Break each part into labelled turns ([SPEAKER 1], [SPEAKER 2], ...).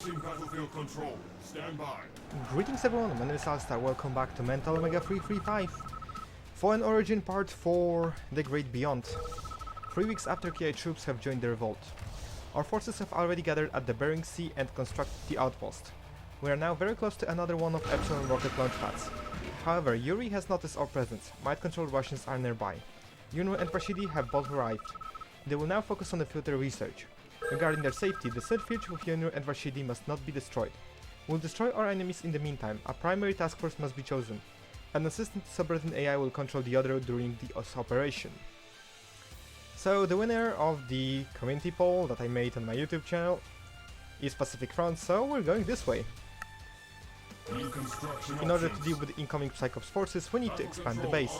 [SPEAKER 1] Switching battlefield control. Stand by.
[SPEAKER 2] Greetings everyone, my name is Alstar, welcome back to Mental Omega 335. Foehn Origin Part 4, The Great Beyond. 3 weeks after KI troops have joined the revolt. Our forces have already gathered at the Bering Sea and constructed the outpost. We are now very close to another one of Epsilon rocket launchpads. However, Yuri has noticed our presence. Mind control Russians are nearby. Yunru and Rashidi have both arrived. They will now focus on the filter research. Regarding their safety, the said future with Yunru and Rashidi must not be destroyed. We'll destroy our enemies in the meantime. A primary task force must be chosen. An assistant subroutine AI will control the other during the operation. So the winner of the community poll that I made on my YouTube channel is Pacific Front, so we're going this way. In order to deal with the incoming PsiCorps forces, we need to expand the base.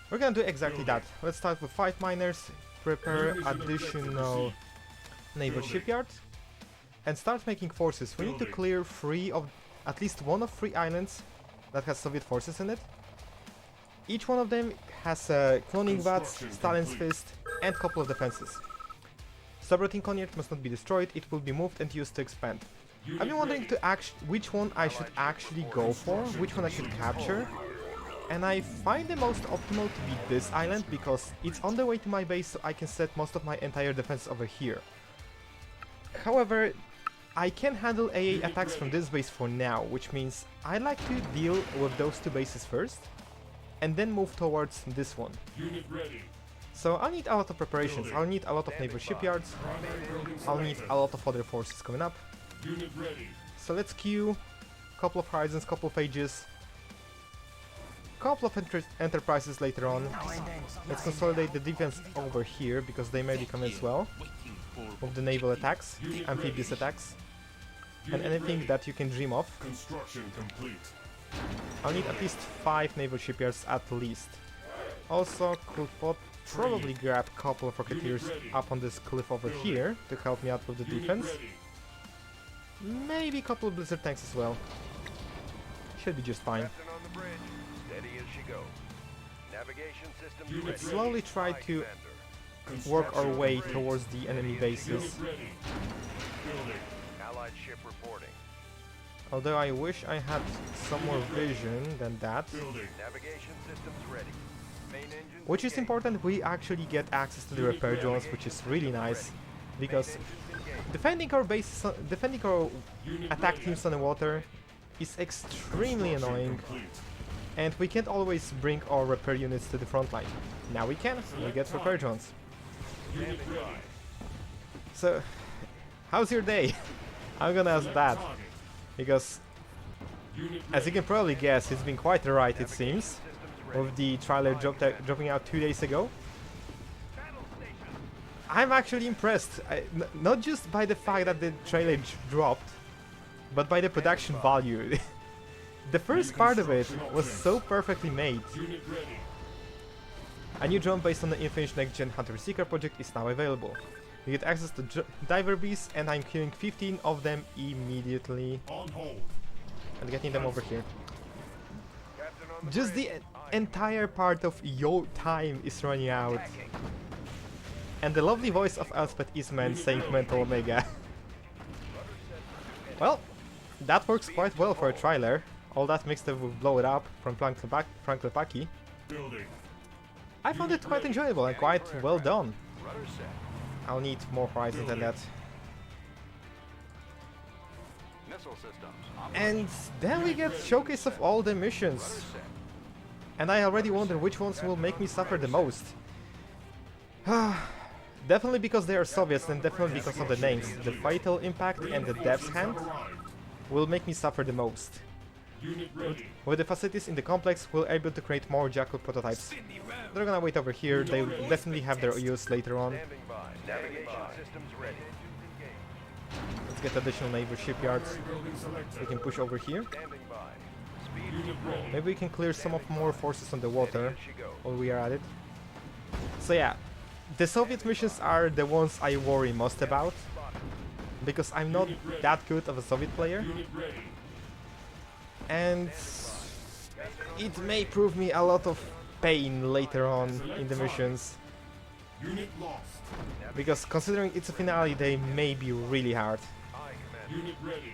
[SPEAKER 2] We're gonna do exactly that. Let's start with 5 miners, prepare additional naval shipyards, and start making forces. We need to clear at least one of 3 islands that has Soviet forces in it. Each one of them has cloning vats, Stalin's fist, and a couple of defenses. Subroutine Conard must not be destroyed, it will be moved and used to expand. I've been wondering which one I should actually go for, which one I should capture. And I find the most optimal to be this island because it's on the way to my base, so I can set most of my entire defense over here. However, I can handle AA attacks from this base for now, which means I like to deal with those 2 bases first, and then move towards this one. So I'll need a lot of preparations, I'll need a lot of naval shipyards, I'll need a lot of other forces coming up. So let's queue, couple of horizons, couple of ages, couple of enterprises later on. Let's consolidate the defense over here, because they may be coming as well, with the naval attacks, amphibious attacks, and anything that you can dream of.
[SPEAKER 1] Construction complete.
[SPEAKER 2] I'll need at least 5 naval shipyards at least. Also, could probably grab a couple of rocketeers up on this cliff over here to help me out with the defense. Maybe a couple of blizzard tanks as well. Should be just fine. Let's slowly try to work our way towards the enemy bases.
[SPEAKER 3] Allied ship reporting.
[SPEAKER 2] Although I wish I had some more vision than that.
[SPEAKER 3] Navigation systems ready. Main engine
[SPEAKER 2] Which is important, we actually get access to the repair drones, which is really nice, because defending our attack teams on the water is extremely annoying, and we can't always bring our repair units to the front line. Now we can, we get repair drones. So, how's your day? I'm gonna ask that, because as you can probably guess, it's been quite a ride, it seems, with the trailer dropping out 2 days ago. I'm actually impressed, not just by the fact that the trailer dropped, but by the production value. The first part of it was so perfectly made. A new drone based on the unfinished next-gen Hunter-Seeker project is now available. You get access to Diverbees, and I'm killing 15 of them immediately. And getting them over here. Just the entire part of yo time is running out. And the lovely voice of Elspeth Eastman saying Mental Omega. Well, that works quite well for a trailer. All that mixed up with Blow It Up from Frank Lepaki. I found it quite enjoyable and quite well done. I'll need more horizons than that. And then we get showcase of all the missions. And I already wonder which ones will make me suffer the most. Definitely because they are Soviets, and definitely because of the names. The Fatal Impact and the Death's Hand will make me suffer the most. With the facilities in the complex, we'll be able to create more Jackal prototypes. They're gonna wait over here, they'll definitely have their use later on. Let's get additional naval shipyards. We can push over here. Maybe we can clear some of more forces on the water while we are at it. So yeah, the Soviet missions are the ones I worry most about, because I'm not that good of a Soviet player. And it may prove me a lot of pain later on in the missions. Because considering it's a finale, they may be really hard.
[SPEAKER 1] Unit ready.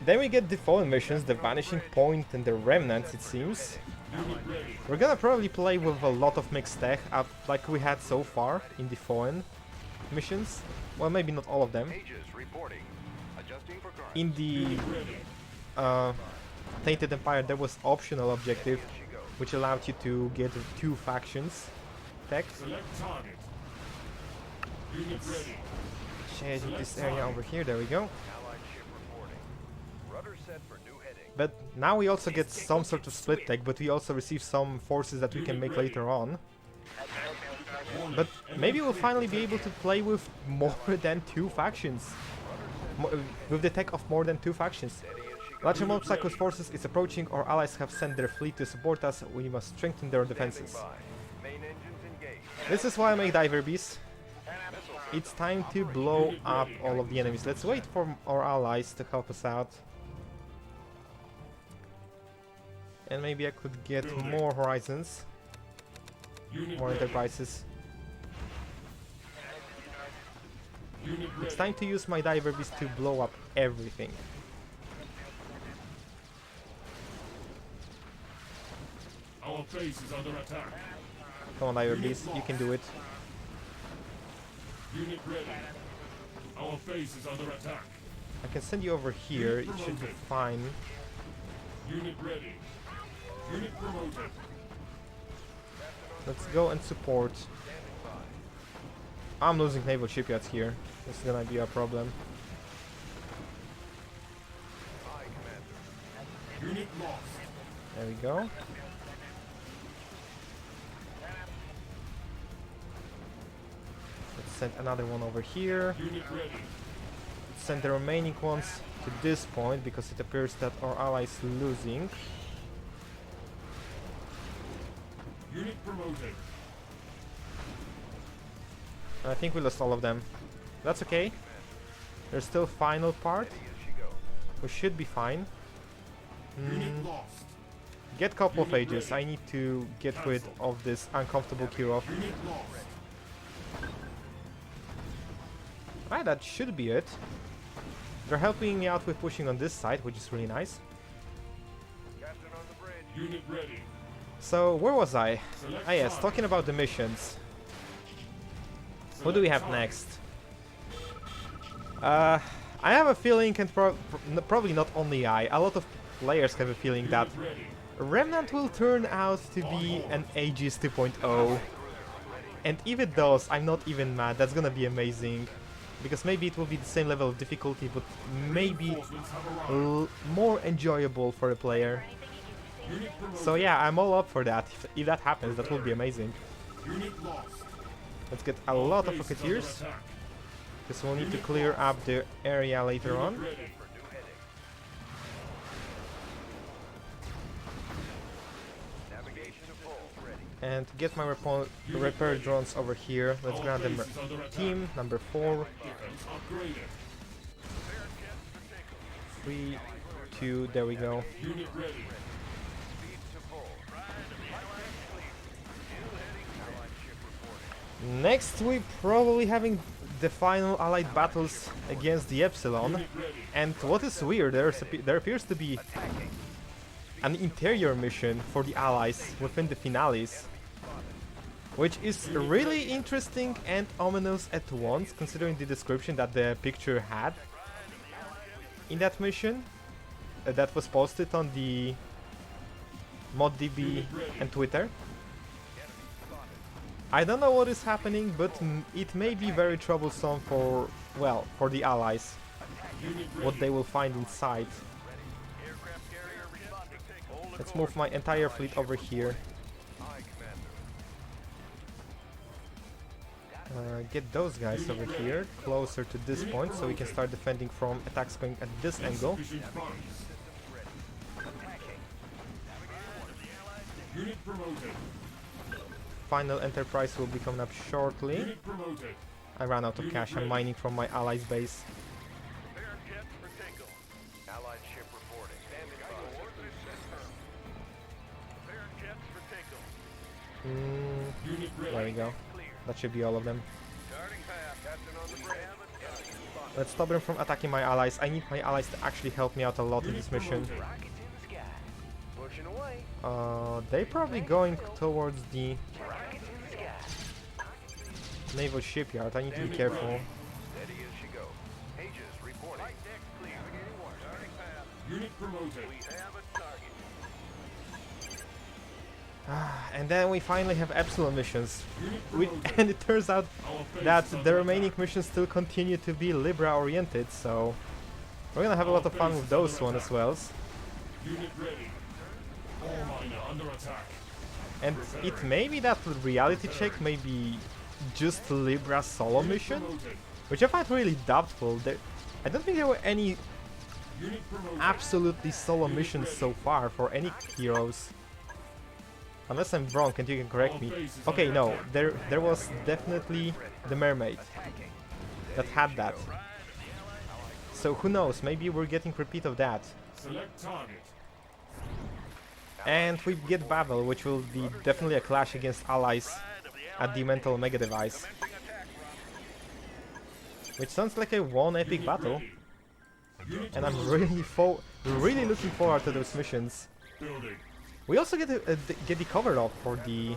[SPEAKER 2] Then we get the Foehn missions, the Vanishing Point and the Remnants, it seems.
[SPEAKER 1] Unit ready.
[SPEAKER 2] We're gonna probably play with a lot of mixed tech, like we had so far in the Foehn missions. Well, maybe not all of them.
[SPEAKER 3] Aegis reporting. Adjusting for current.
[SPEAKER 2] In the
[SPEAKER 1] Unit ready.
[SPEAKER 2] Tainted Empire there was optional objective, which allowed you to get 2 factions tech.
[SPEAKER 1] Select target. Unit ready.
[SPEAKER 2] Change this area over here, there we go.
[SPEAKER 3] Allied ship reporting. Rudder set for new heading.
[SPEAKER 2] But now we also get some sort of split tech, but we also receive some forces that we can make later on. But maybe we'll finally be able to play with more than 2 factions. With the tech of more than 2 factions. Large amount of Psychos forces is approaching. Our allies have sent their fleet to support us. We must strengthen their defenses.
[SPEAKER 3] Main engines engaged.
[SPEAKER 2] This is why I make Diverbees. It's time to blow up all of the enemies. Let's wait for our allies to help us out. And maybe I could get more horizons,
[SPEAKER 1] Unit
[SPEAKER 2] more
[SPEAKER 1] ready.
[SPEAKER 2] enterprises.
[SPEAKER 1] Unit
[SPEAKER 2] It's
[SPEAKER 1] ready.
[SPEAKER 2] time to use my Diverbees to blow up everything.
[SPEAKER 1] Our base is under attack.
[SPEAKER 2] Come on, Diverbees, you can do it.
[SPEAKER 1] Unit ready. Our base is under attack.
[SPEAKER 2] I can send you over here, it should be fine.
[SPEAKER 1] Unit ready. Unit promoted.
[SPEAKER 2] Let's go and support. I'm losing naval shipyards here. This is gonna be a problem.
[SPEAKER 3] Aye, Commander.
[SPEAKER 1] Unit lost.
[SPEAKER 2] There we go. Let's send another one over here.
[SPEAKER 1] Unit ready.
[SPEAKER 2] Let's send the remaining ones to this point because it appears that our ally is losing.
[SPEAKER 1] Unit promoted.
[SPEAKER 2] And I think we lost all of them. That's okay. There's still final part.
[SPEAKER 3] Steady as she goes.
[SPEAKER 2] We should be fine.
[SPEAKER 1] Unit lost.
[SPEAKER 2] Get couple of ages. I need to get rid of this uncomfortable Kirov.
[SPEAKER 1] Unit lost.
[SPEAKER 2] Right, that should be it. They're helping me out with pushing on this side, which is really nice.
[SPEAKER 3] Captain on the bridge.
[SPEAKER 1] Unit ready.
[SPEAKER 2] So, where was I?
[SPEAKER 1] Select
[SPEAKER 2] Ah yes,
[SPEAKER 1] target.
[SPEAKER 2] talking about the missions. What do we have next? I have a feeling, and probably not only I, a lot of players have a feeling that
[SPEAKER 1] Unit ready.
[SPEAKER 2] Remnant will turn out to be an Aegis 2.0. And if it does, I'm not even mad, that's gonna be amazing. Because maybe it will be the same level of difficulty, but maybe
[SPEAKER 1] Reinforcements have arrived.
[SPEAKER 2] more enjoyable for a player.
[SPEAKER 1] Unit promoted.
[SPEAKER 2] So yeah, I'm all up for that. If that happens, that will be amazing.
[SPEAKER 1] Unit lost.
[SPEAKER 2] Let's get a lot of
[SPEAKER 1] Base is under
[SPEAKER 2] Rocketeers,
[SPEAKER 1] attack.
[SPEAKER 2] because we'll need to clear up the area later
[SPEAKER 1] Unit
[SPEAKER 2] on.
[SPEAKER 1] ready.
[SPEAKER 3] For new heading. Navigation to full. Ready.
[SPEAKER 2] And to get my repair drones over here, let's
[SPEAKER 1] Our
[SPEAKER 2] grant them
[SPEAKER 1] base is under attack.
[SPEAKER 2] team number 4,
[SPEAKER 1] Defense upgraded.
[SPEAKER 2] 3, 2, there we go.
[SPEAKER 1] Unit ready.
[SPEAKER 3] Speed to full. Allied ship reporting.
[SPEAKER 2] Next we probably having the final allied battles against the Epsilon.
[SPEAKER 1] Unit ready.
[SPEAKER 2] And what is weird, there appears to be
[SPEAKER 3] Attacking.
[SPEAKER 2] an interior mission for the allies within the finales, which is really interesting and ominous at once, considering the description that the picture had in that mission that was posted on the ModDB and Twitter. I don't know what is happening, but it may be very troublesome for, well, for the allies,
[SPEAKER 1] Unit
[SPEAKER 2] what
[SPEAKER 1] ready.
[SPEAKER 2] they will find inside.
[SPEAKER 3] Aircraft carrier responding. Hold
[SPEAKER 2] Let's move my entire fleet over here.
[SPEAKER 3] Aye, Commander.
[SPEAKER 2] Get those guys over here, closer to this point, so we can start defending from attacks going at this angle.
[SPEAKER 1] Insufficient funds. Unit promoted.
[SPEAKER 2] Final enterprise will be coming up shortly.
[SPEAKER 1] Unit promoted.
[SPEAKER 2] I ran out of cash, I'm mining from my allies' base.
[SPEAKER 3] Allied ship reporting. Standing by.
[SPEAKER 1] Unit ready.
[SPEAKER 2] There we go.
[SPEAKER 3] Clear.
[SPEAKER 2] That should be all of them.
[SPEAKER 3] Starting path. Captain on the bridge. Enemy spotted.
[SPEAKER 2] Let's stop them from attacking my allies. I need my allies to actually help me out a lot in this mission.
[SPEAKER 3] Rockets in the sky. Pushing away.
[SPEAKER 2] They're probably going towards the
[SPEAKER 3] Rockets in the sky.
[SPEAKER 2] naval shipyard. I need to be careful.
[SPEAKER 3] Steady as she goes. Aegis reporting. Right deck clear. Starting path.
[SPEAKER 1] Unit promoted.
[SPEAKER 3] We have a target.
[SPEAKER 2] And then we finally have Epsilon missions.
[SPEAKER 1] Unit
[SPEAKER 2] And it turns out
[SPEAKER 1] Our base
[SPEAKER 2] that
[SPEAKER 1] is under
[SPEAKER 2] the remaining
[SPEAKER 1] attack.
[SPEAKER 2] missions still continue to be Libra oriented, so we're gonna have a lot of fun with those one as well.
[SPEAKER 1] Unit ready. Ore miner under attack.
[SPEAKER 2] And it may be that reality check may be just Libra solo mission,
[SPEAKER 1] Promoted.
[SPEAKER 2] which I find really doubtful. I don't think there were any
[SPEAKER 1] Unit promoted.
[SPEAKER 2] absolutely solo missions so far for any heroes. Unless I'm wrong and you can correct me. Okay, no, there was definitely the mermaid that had that. So who knows, maybe we're getting repeat of that.
[SPEAKER 1] Select target.
[SPEAKER 2] And we get Babel, which will be definitely a clash against allies at the mental mega device. Which sounds like a one epic battle.
[SPEAKER 1] Unit
[SPEAKER 2] And I'm really looking forward to those missions.
[SPEAKER 1] building.
[SPEAKER 2] We also get the cover up for the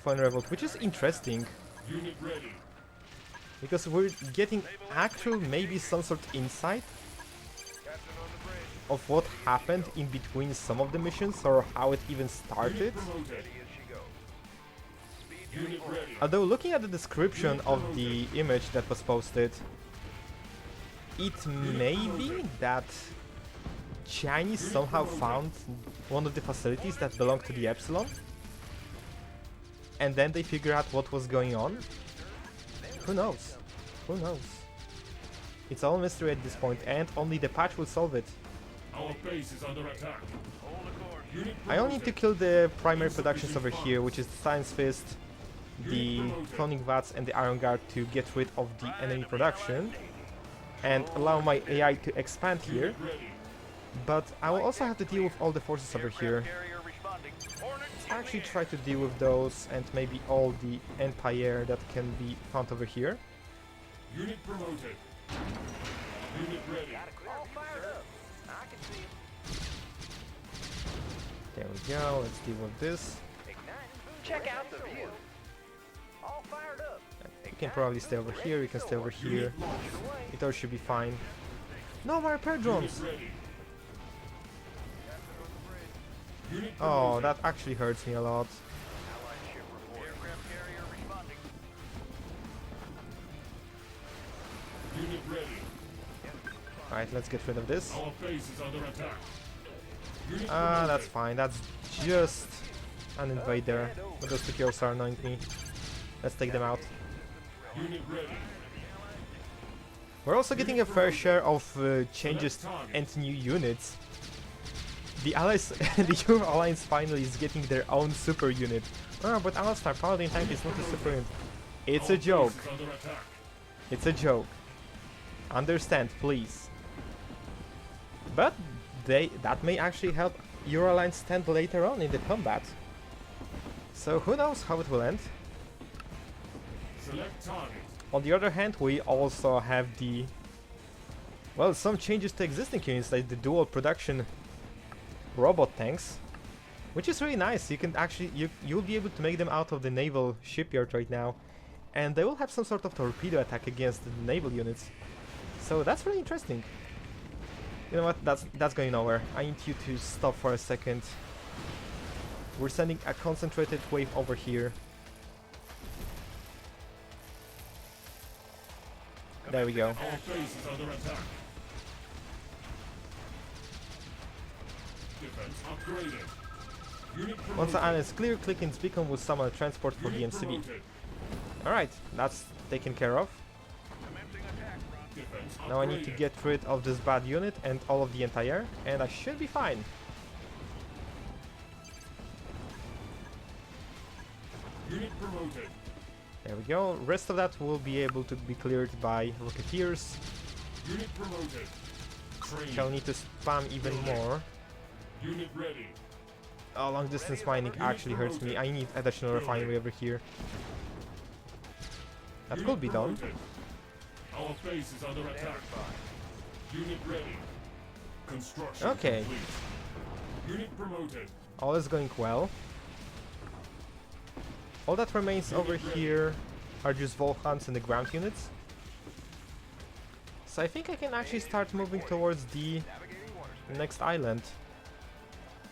[SPEAKER 2] Foehn Revolt, which is interesting
[SPEAKER 1] Unit ready.
[SPEAKER 2] because we're getting actual maybe some sort of insight of what happened in between some of the missions or how it even started.
[SPEAKER 1] Promoted. Unit ready.
[SPEAKER 2] Although looking at the description of the image that was posted, it may be that Chinese somehow found one of the facilities that belonged to the Epsilon, and then they figure out what was going on. Who knows? Who knows? It's all mystery at this point, and only the patch will solve it.
[SPEAKER 1] Our base is under attack. Unit
[SPEAKER 2] I only need to kill the primary productions over here, which is the Science Fist, the Cloning Vats, and the Iron Guard to get rid of the enemy production and allow my AI to expand here.
[SPEAKER 1] ready.
[SPEAKER 2] But I will also have to deal with all the forces over here.
[SPEAKER 3] Carrier responding. Hornet
[SPEAKER 2] Let's actually try to deal with those and maybe all the Empire that can be found over here.
[SPEAKER 1] Unit promoted. Unit ready.
[SPEAKER 3] all fired up. I can see it.
[SPEAKER 2] There we go, let's deal with this.
[SPEAKER 3] Igniting. Check out the view. All fired up.
[SPEAKER 2] You can probably stay over here, you can stay over here. It all should be fine. No, my repair drones!
[SPEAKER 1] Unit ready. Unit
[SPEAKER 2] Oh, that actually hurts me a lot.
[SPEAKER 3] Allied ship reporting. Aircraft carrier responding.
[SPEAKER 1] Unit ready.
[SPEAKER 2] Alright, let's get rid of this.
[SPEAKER 1] Our base is under attack. Unit
[SPEAKER 2] Ah, that's
[SPEAKER 1] promoted.
[SPEAKER 2] fine, that's just an invader. But those two heroes are annoying me. Let's take them out.
[SPEAKER 1] Unit ready.
[SPEAKER 2] We're also getting a fair share of changes and new units. The allies, the Euro Alliance finally is getting their own super unit. Oh, but Alstar Paladin tank is not a super unit. It's a
[SPEAKER 1] Our
[SPEAKER 2] joke.
[SPEAKER 1] base is under attack.
[SPEAKER 2] It's a joke. Understand, please. But that may actually help Euro Alliance stand later on in the combat. So who knows how it will end.
[SPEAKER 1] Select target.
[SPEAKER 2] On the other hand, we also have the, well, some changes to existing units, like the dual production robot tanks, which is really nice. You can actually, you'll be able to make them out of the naval shipyard right now, and they will have some sort of torpedo attack against the naval units. So that's really interesting. You know what? That's going nowhere. I need you to stop for a second. We're sending a concentrated wave over here. There we go.
[SPEAKER 1] Our base is under attack. Defense upgraded. Unit
[SPEAKER 2] Once
[SPEAKER 1] promoted.
[SPEAKER 2] the island is clear, click its beacon will summon a transport for the
[SPEAKER 1] Unit
[SPEAKER 2] MCV.
[SPEAKER 1] promoted.
[SPEAKER 2] Alright, that's taken care of.
[SPEAKER 1] Defense
[SPEAKER 2] Now I need to
[SPEAKER 1] upgraded.
[SPEAKER 2] get rid of this bad unit and all of the entire, and I should be fine.
[SPEAKER 1] Unit promoted.
[SPEAKER 2] There we go. Rest of that will be able to be cleared by Rocketeers.
[SPEAKER 1] Unit promoted. Training.
[SPEAKER 2] Shall need to spam even more.
[SPEAKER 1] Unit ready.
[SPEAKER 2] Oh, long distance mining actually hurts me. I need additional refinery over here. That
[SPEAKER 1] Unit
[SPEAKER 2] could be done.
[SPEAKER 1] promoted. Our base is under attack. Unit ready. Construction
[SPEAKER 2] Okay.
[SPEAKER 1] complete. Unit promoted.
[SPEAKER 2] All is going well. All that remains over here are just Volkhans and the ground units. So I think I can actually start moving towards the next island.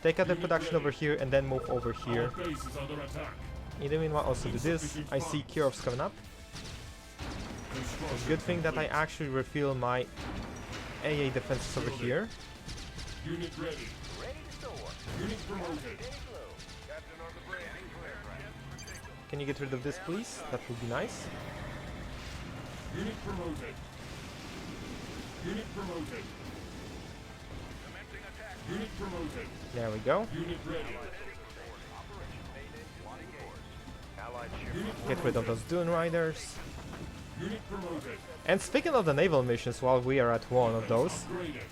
[SPEAKER 2] Take out the production over here and then move over here.
[SPEAKER 1] Our base is under attack.
[SPEAKER 2] In the meanwhile, also do this. I see Kirov's coming up. It's a good thing that I actually refill my AA defenses over here.
[SPEAKER 1] Unit ready.
[SPEAKER 3] Ready to soar.
[SPEAKER 1] Unit promoted.
[SPEAKER 3] Captain on the bridge.
[SPEAKER 2] Can you get rid of this, please? That would be nice.
[SPEAKER 1] Unit promoted. Unit promoted.
[SPEAKER 3] Commencing attack.
[SPEAKER 1] Unit promoted.
[SPEAKER 2] There we go.
[SPEAKER 1] Unit ready.
[SPEAKER 3] Allied ship.
[SPEAKER 1] Unit
[SPEAKER 2] Get rid of those Dune Riders.
[SPEAKER 1] Unit promoted.
[SPEAKER 2] And speaking of the naval missions, while we are at one of those,
[SPEAKER 1] Upgraded.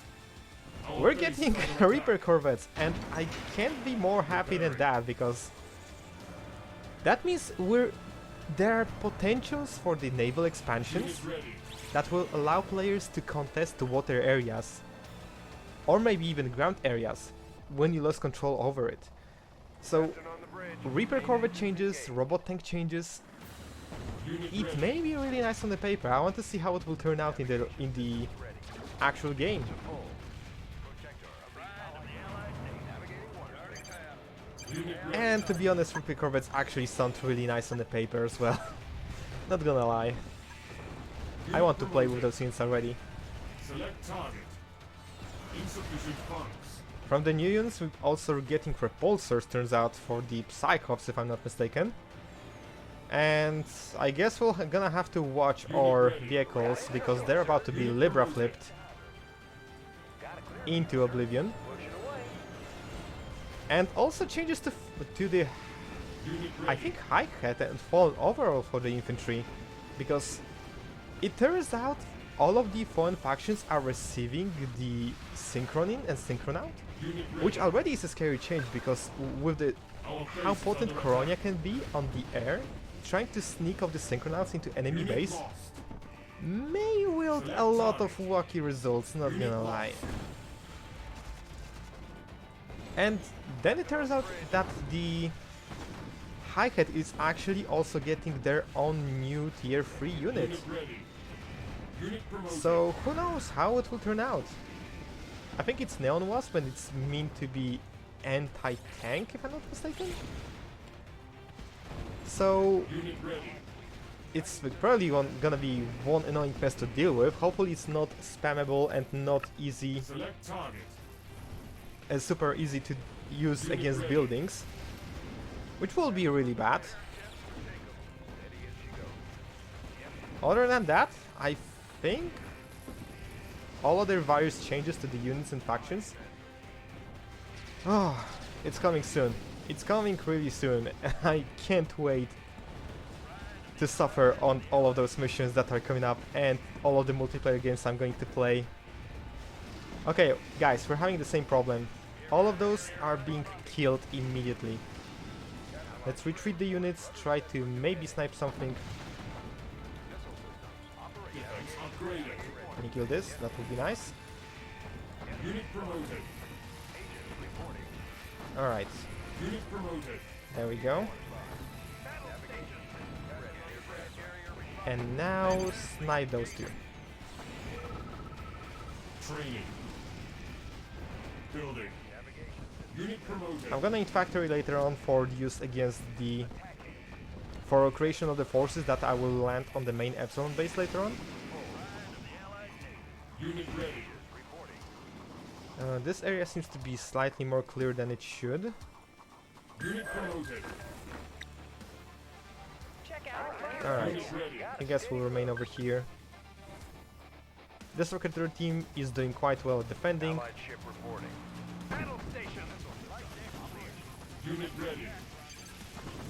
[SPEAKER 1] Our
[SPEAKER 2] we're
[SPEAKER 1] base
[SPEAKER 2] getting
[SPEAKER 1] is under
[SPEAKER 2] Reaper
[SPEAKER 1] attack.
[SPEAKER 2] corvettes, and I can't be more happy than that, because that means there are potentials for the naval expansions
[SPEAKER 1] Unit ready.
[SPEAKER 2] that will allow players to contest the water areas, or maybe even ground areas, when you lose control over it. So
[SPEAKER 3] Captain on the bridge.
[SPEAKER 2] Reaper corvette changes, robot tank changes.
[SPEAKER 1] Unit
[SPEAKER 2] It
[SPEAKER 1] ready.
[SPEAKER 2] may be really nice on the paper. I want to see how it will turn out in the actual game.
[SPEAKER 3] Protector of the Allied State. Navigating water.
[SPEAKER 1] Unit ready.
[SPEAKER 2] And to be honest, Reaper corvettes actually sound really nice on the paper as well. Not gonna lie. I want to play with those units already.
[SPEAKER 1] Select target. Insufficient funds.
[SPEAKER 2] From the new units, we're also getting repulsors, turns out, for the PsiCorps, if I'm not mistaken. And I guess we're gonna have to watch our vehicles, because they're about to be Libra flipped into oblivion.
[SPEAKER 3] Pushing away.
[SPEAKER 2] And also changes to the,
[SPEAKER 1] Unit
[SPEAKER 2] I
[SPEAKER 1] ready.
[SPEAKER 2] think, high hat and fall overall for the infantry, because it turns out all of the Foehn factions are receiving the Synchron in and Synchron out,
[SPEAKER 1] Unit ready.
[SPEAKER 2] which already is a scary change, because with the
[SPEAKER 1] Our
[SPEAKER 2] how
[SPEAKER 1] base is
[SPEAKER 2] potent
[SPEAKER 1] under
[SPEAKER 2] Coronia
[SPEAKER 1] attack.
[SPEAKER 2] can be on the air, trying to sneak off the Synchronauts into enemy
[SPEAKER 1] Unit
[SPEAKER 2] base
[SPEAKER 1] lost.
[SPEAKER 2] may wield a lot of wacky results, not gonna lie. And then it turns out that the High Hat is actually also getting their own new tier 3 unit.
[SPEAKER 1] Unit ready. Unit promoted.
[SPEAKER 2] So who knows how it will turn out. I think it's Neon Wasp and it's meant to be anti-tank, if I'm not mistaken. So
[SPEAKER 1] Unit ready.
[SPEAKER 2] it's probably gonna be one annoying pest to deal with. Hopefully it's not spammable and not easy,
[SPEAKER 1] Select target.
[SPEAKER 2] super easy to use against buildings, which will be really bad. Other than that, I think all other various changes to the units and factions. Oh, it's coming soon. It's coming really soon. I can't wait to suffer on all of those missions that are coming up and all of the multiplayer games I'm going to play. Okay, guys, we're having the same problem. All of those are being killed immediately. Let's retreat the units, try to maybe snipe something.
[SPEAKER 1] Defense upgraded.
[SPEAKER 2] Can you kill this? That would be nice.
[SPEAKER 1] Unit promoted.
[SPEAKER 2] Alright,
[SPEAKER 1] Unit promoted.
[SPEAKER 2] there we go. And now snipe those two.
[SPEAKER 1] Training. Building. Unit promoted.
[SPEAKER 2] I'm gonna need factory later on for use against the... for creation of the forces that I will land on the main Epsilon base later on.
[SPEAKER 1] Unit ready.
[SPEAKER 2] This area seems to be slightly more clear than it should.
[SPEAKER 1] Unit promoted.
[SPEAKER 3] Check out.
[SPEAKER 2] Alright,
[SPEAKER 1] Unit ready.
[SPEAKER 2] I guess we'll remain over here. This Rocket Launcher team is doing quite well at defending.
[SPEAKER 3] Allied ship reporting. Battle station.
[SPEAKER 1] Unit ready.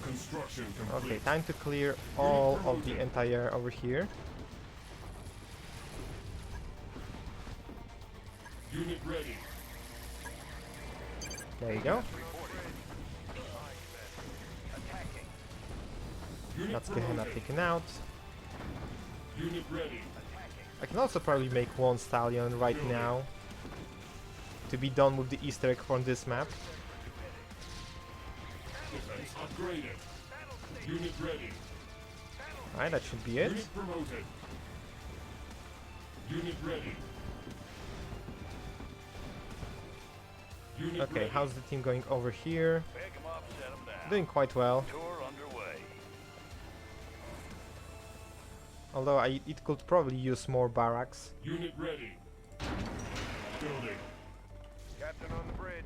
[SPEAKER 1] Construction complete.
[SPEAKER 2] Okay, time to clear all of the entire over here.
[SPEAKER 1] Unit ready.
[SPEAKER 2] There you go.
[SPEAKER 1] Unit
[SPEAKER 2] That's Gehenna
[SPEAKER 1] promoted.
[SPEAKER 2] taken out.
[SPEAKER 1] Unit ready.
[SPEAKER 2] I can also probably make one stallion right now to be done with the Easter egg on this map.
[SPEAKER 1] Defense upgraded. Unit ready.
[SPEAKER 2] Alright, that should be it.
[SPEAKER 1] Unit promoted. Unit ready. Unit
[SPEAKER 2] Okay,
[SPEAKER 1] ready.
[SPEAKER 2] how's the team going over here?
[SPEAKER 3] Pick 'em up, set 'em down.
[SPEAKER 2] Doing quite well.
[SPEAKER 3] Tour underway.
[SPEAKER 2] Although it could probably use more barracks.
[SPEAKER 1] Unit ready. Building.
[SPEAKER 3] Captain on the bridge.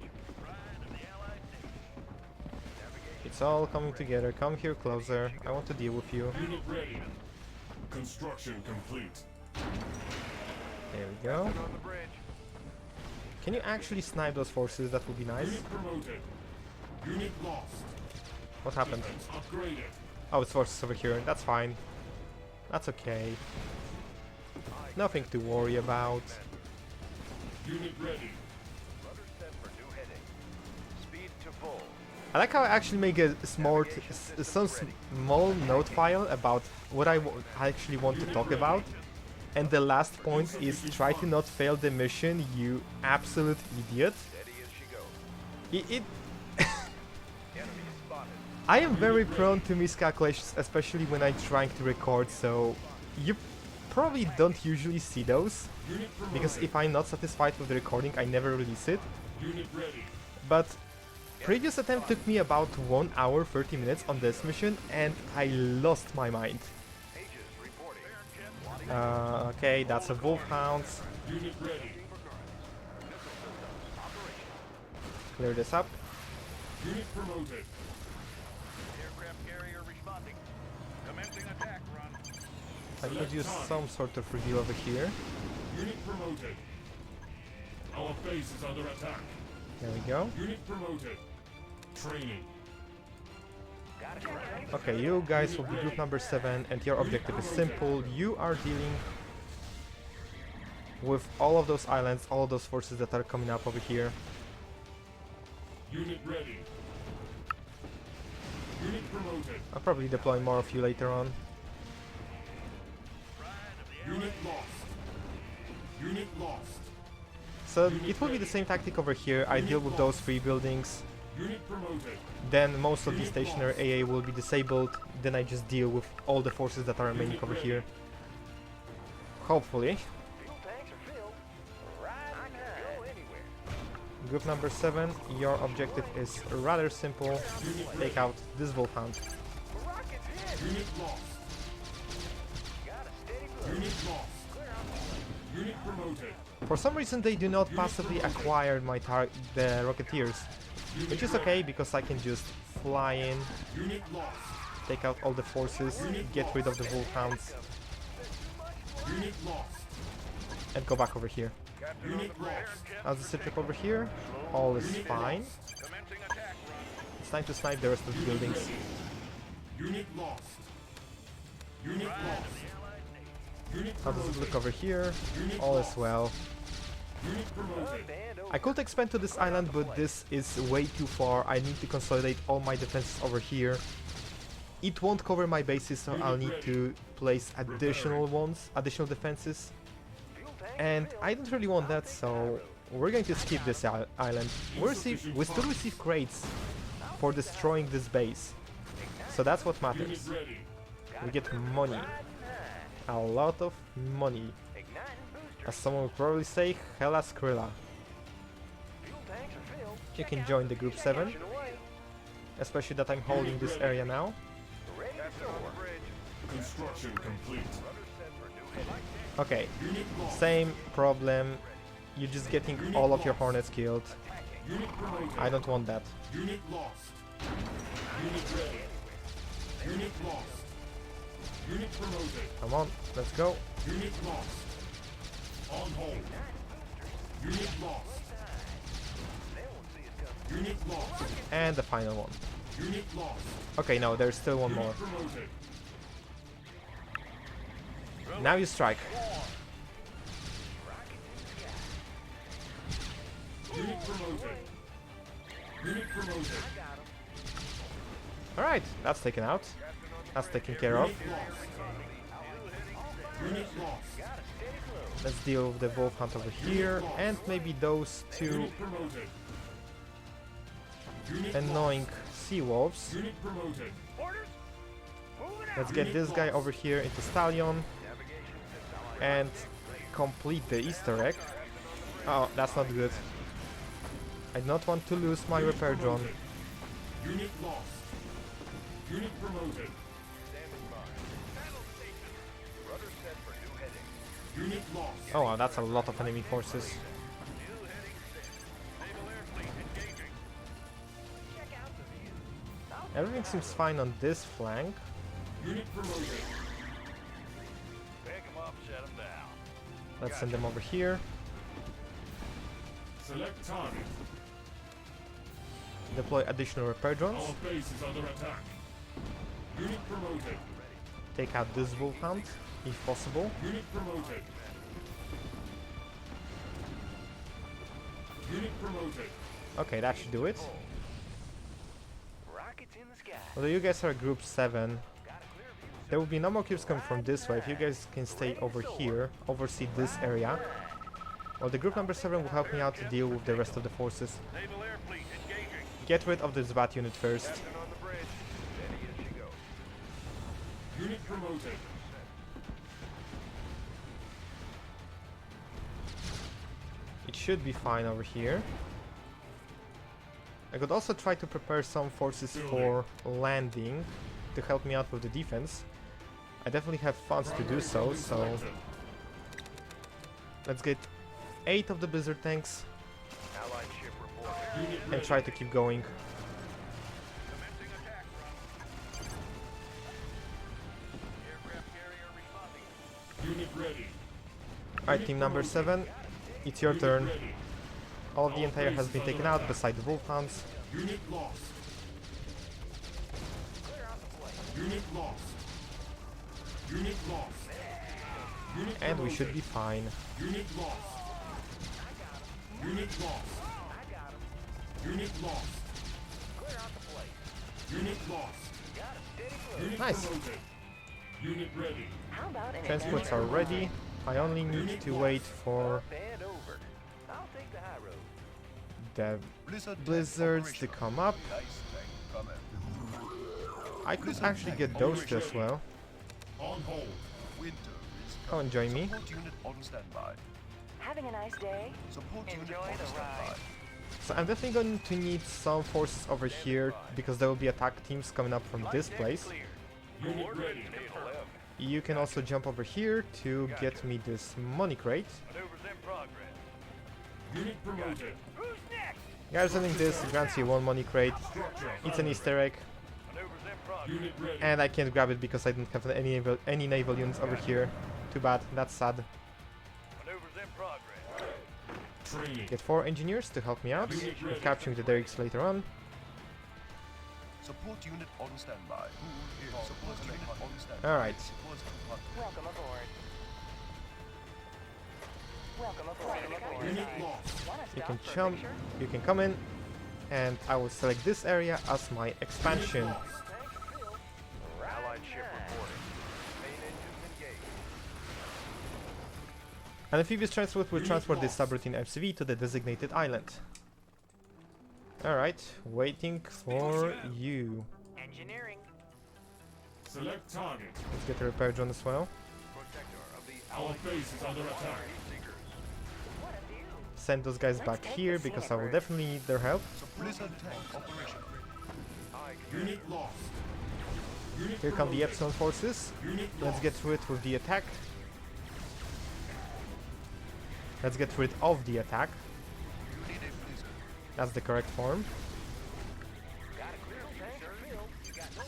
[SPEAKER 2] It's all coming together. Come here closer. I want to deal with you.
[SPEAKER 1] Unit ready. Construction complete.
[SPEAKER 2] There we go.
[SPEAKER 3] Captain on the bridge.
[SPEAKER 2] Can you actually snipe those forces? That would be nice.
[SPEAKER 1] Unit promoted. Unit lost.
[SPEAKER 2] What happened?
[SPEAKER 1] Defense upgraded.
[SPEAKER 2] Oh, it's forces over here. That's fine. That's okay. Nothing to worry about.
[SPEAKER 1] Unit ready.
[SPEAKER 3] Rudder set for new heading. Speed to full.
[SPEAKER 2] I like how I actually make a some small note file about what I actually want to talk about. And the last point is try to not fail the mission, you absolute idiot.
[SPEAKER 3] Steady as she goes. Enemy spotted.
[SPEAKER 2] I am very prone to miscalculations, especially when I'm trying to record, so you probably don't usually see those,
[SPEAKER 1] Unit promoted.
[SPEAKER 2] because if I'm not satisfied with the recording, I never release it.
[SPEAKER 1] Unit ready.
[SPEAKER 2] But previous attempt took me about 1 hour 30 minutes on this mission, and I lost my mind.
[SPEAKER 3] Aegis reporting.
[SPEAKER 2] Okay, that's a wolfhound.
[SPEAKER 1] Unit ready.
[SPEAKER 2] Clear this up.
[SPEAKER 1] Unit promoted.
[SPEAKER 3] Aircraft carrier responding. Commencing attack run.
[SPEAKER 2] I could use some sort of reveal over here.
[SPEAKER 1] Unit promoted. Our base is under attack.
[SPEAKER 2] There we go.
[SPEAKER 1] Unit promoted. Training.
[SPEAKER 2] Okay, you guys will be group number 7, and your objective is simple. You are dealing with all of those islands, all of those forces that are coming up over here.
[SPEAKER 1] Unit ready. Unit promoted.
[SPEAKER 2] I'll probably deploy more of you later on.
[SPEAKER 1] Unit lost. Unit lost.
[SPEAKER 2] So it will be the same tactic over here. I deal with those 3 buildings,
[SPEAKER 1] Unit promoted.
[SPEAKER 2] then most of the stationary AA will be disabled, then I just deal with all the forces that are remaining over here. Hopefully.
[SPEAKER 3] Fuel tanks are filled. Right I can go anywhere.
[SPEAKER 2] Group number 7, your objective is rather simple. Take out this wolfhound.
[SPEAKER 3] Rocket's hit.
[SPEAKER 1] Unit lost.
[SPEAKER 3] Got a steady blow.
[SPEAKER 1] Unit lost. Unit promoted.
[SPEAKER 2] For some reason they do not passively acquire the Rocketeers, which is okay because I can just fly in,
[SPEAKER 1] Unit lost.
[SPEAKER 2] take out all the forces, get rid of the wolfhounds,
[SPEAKER 1] Unit lost.
[SPEAKER 2] and go back over here.
[SPEAKER 3] Captain on the
[SPEAKER 1] Unit
[SPEAKER 3] bridge.
[SPEAKER 1] lost.
[SPEAKER 2] How's the ship over here? All is fine.
[SPEAKER 3] Commencing attack run.
[SPEAKER 2] It's time to snipe the rest of the buildings.
[SPEAKER 1] Unit lost. Unit lost. Unit
[SPEAKER 2] How does it
[SPEAKER 1] promoted.
[SPEAKER 2] look over here? All is well.
[SPEAKER 1] Unit promoted.
[SPEAKER 3] Band over.
[SPEAKER 2] I could expand to this island, but this is way too far. I need to consolidate all my defenses over here. It won't cover my bases, so I'll need to place additional defenses.
[SPEAKER 3] Fuel tanks
[SPEAKER 2] And
[SPEAKER 3] filled.
[SPEAKER 2] I don't really want that, so we're going to skip this island. We still receive crates for destroying this base, so that's what
[SPEAKER 1] Unit
[SPEAKER 2] matters.
[SPEAKER 1] ready.
[SPEAKER 2] We get money, a lot of money.
[SPEAKER 3] Igniting booster.
[SPEAKER 2] As someone would probably say, hella skrilla.
[SPEAKER 3] Fuel tanks are filled.
[SPEAKER 2] You can join the group 7,
[SPEAKER 3] Action away.
[SPEAKER 2] especially that I'm holding this area now.
[SPEAKER 3] Ready to
[SPEAKER 4] Captain on
[SPEAKER 3] soar.
[SPEAKER 4] the bridge.
[SPEAKER 1] Construction complete.
[SPEAKER 4] Rudder set for new heading.
[SPEAKER 2] Okay,
[SPEAKER 1] Unit lost.
[SPEAKER 2] same problem. You're just getting all of your hornets killed.
[SPEAKER 1] Unit promoted.
[SPEAKER 2] I don't want that.
[SPEAKER 1] Unit lost. Unit ready. Unit lost. Unit promoted.
[SPEAKER 2] Come on, let's go.
[SPEAKER 1] Unit lost. On hold. Unit lost.
[SPEAKER 3] They won't see us coming.
[SPEAKER 1] Unit lost.
[SPEAKER 2] And the final one.
[SPEAKER 1] Unit lost.
[SPEAKER 2] Okay, no, there's still one more.
[SPEAKER 1] Unit promoted.
[SPEAKER 2] Now you strike.
[SPEAKER 1] Unit promoted. Unit promoted.
[SPEAKER 2] Alright, that's taken out. That's taken care of.
[SPEAKER 1] Unit lost. Unit lost.
[SPEAKER 2] Let's deal with the wolf hunt over here, and maybe those two
[SPEAKER 1] Unit promoted. Unit
[SPEAKER 2] annoying sea wolves.
[SPEAKER 1] lost. Unit promoted.
[SPEAKER 2] Let's get this guy over here into Stallion and complete the Easter egg. Oh, that's not good. I do not want to lose my repair drone.
[SPEAKER 1] Unit lost. Unit promoted. Unit lost.
[SPEAKER 2] Oh wow, that's a lot of enemy forces. Everything seems fine on this flank.
[SPEAKER 1] Unit promoted.
[SPEAKER 3] Pick 'em up, set 'em down.
[SPEAKER 2] Let's send them over here.
[SPEAKER 1] Select target.
[SPEAKER 2] Deploy additional repair drones.
[SPEAKER 1] Our base is under attack. Unit promoted.
[SPEAKER 2] Take out this wolf hunt, if possible.
[SPEAKER 1] Unit promoted. Unit promoted.
[SPEAKER 2] Okay, that should do it.
[SPEAKER 3] Rockets in the sky.
[SPEAKER 2] Although you guys are group 7, there will be no more cubes coming from this way. If you guys can stay over here, oversee this area, well, the group number 7 will help me out to deal with the rest of the forces.
[SPEAKER 3] Naval air fleet engaging.
[SPEAKER 2] Get rid of this bat unit first.
[SPEAKER 3] Captain on the bridge. Steady as she goes.
[SPEAKER 1] Unit promoted.
[SPEAKER 2] It should be fine over here. I could also try to prepare some forces for landing to help me out with the defense. I definitely have funds to do so, so let's get 8 of the blizzard tanks
[SPEAKER 3] Allied ship reporting.
[SPEAKER 1] Unit
[SPEAKER 2] and
[SPEAKER 1] ready.
[SPEAKER 2] try to keep going.
[SPEAKER 3] Commencing attack run. Aircraft carrier responding.
[SPEAKER 1] Unit ready.
[SPEAKER 2] Alright, team number 7, it's your
[SPEAKER 1] Unit
[SPEAKER 2] turn.
[SPEAKER 1] ready.
[SPEAKER 2] All of the entire has been taken out beside the wolf hounds.
[SPEAKER 1] Unit lost. Unit lost. Unit lost. Unit
[SPEAKER 2] And we
[SPEAKER 1] promoted.
[SPEAKER 2] should be fine.
[SPEAKER 1] Unit lost. Unit lost. Unit lost. Unit lost. Unit
[SPEAKER 2] Nice.
[SPEAKER 1] promoted. Unit ready.
[SPEAKER 4] How about an
[SPEAKER 2] Transports are ready. I only need to wait for
[SPEAKER 3] And over. I'll take the high road.
[SPEAKER 2] the blizzards to come up. I could actually get those two as well.
[SPEAKER 1] On hold.
[SPEAKER 2] Come and join me.
[SPEAKER 4] Having a nice day?
[SPEAKER 3] Enjoy the ride.
[SPEAKER 2] So I'm definitely going to need some forces over here because there will be attack teams coming up from this place.
[SPEAKER 1] Unit ready.
[SPEAKER 2] You can also jump over here to get me this money crate.
[SPEAKER 3] Maneuvers in progress.
[SPEAKER 1] Unit promoted.
[SPEAKER 3] Who's next?
[SPEAKER 2] Garrisoning this grants you 1 money crate.
[SPEAKER 1] Structure.
[SPEAKER 2] It's an Easter egg,
[SPEAKER 3] Maneuvers in progress.
[SPEAKER 1] Unit ready.
[SPEAKER 2] and I can't grab it because I don't have any naval units over here. Too bad, that's sad.
[SPEAKER 3] Maneuvers in progress.
[SPEAKER 1] Training.
[SPEAKER 2] Get 4 engineers to help me out with capturing the derricks later on.
[SPEAKER 5] Support unit on standby. Support unit on standby.
[SPEAKER 2] Alright,
[SPEAKER 4] Welcome aboard. Welcome aboard.
[SPEAKER 1] Unit lost.
[SPEAKER 4] Wanna
[SPEAKER 2] you
[SPEAKER 4] stop
[SPEAKER 2] can
[SPEAKER 4] for a
[SPEAKER 2] jump,
[SPEAKER 4] picture?
[SPEAKER 2] you can come in, and I will select this area as my expansion.
[SPEAKER 1] Lost.
[SPEAKER 3] Allied ship reporting. Main engines engaged.
[SPEAKER 2] An amphibious transport will transport this subroutine MCV to the designated island. Alright, waiting for you.
[SPEAKER 3] Engineering.
[SPEAKER 1] Select target.
[SPEAKER 2] Let's get a repair drone as well.
[SPEAKER 3] Protector of the
[SPEAKER 1] Our base is under attack.
[SPEAKER 3] seekers.
[SPEAKER 2] Send those guys back here because I will definitely need their help.
[SPEAKER 5] Blizzard tank operation.
[SPEAKER 1] Unit lost. Unit
[SPEAKER 2] Here come the
[SPEAKER 1] promoted.
[SPEAKER 2] Epsilon forces.
[SPEAKER 1] Unit
[SPEAKER 2] Let's
[SPEAKER 1] lost.
[SPEAKER 2] get rid with the attack. Let's get rid of the attack.
[SPEAKER 5] You need a blizzard.
[SPEAKER 2] That's the correct form.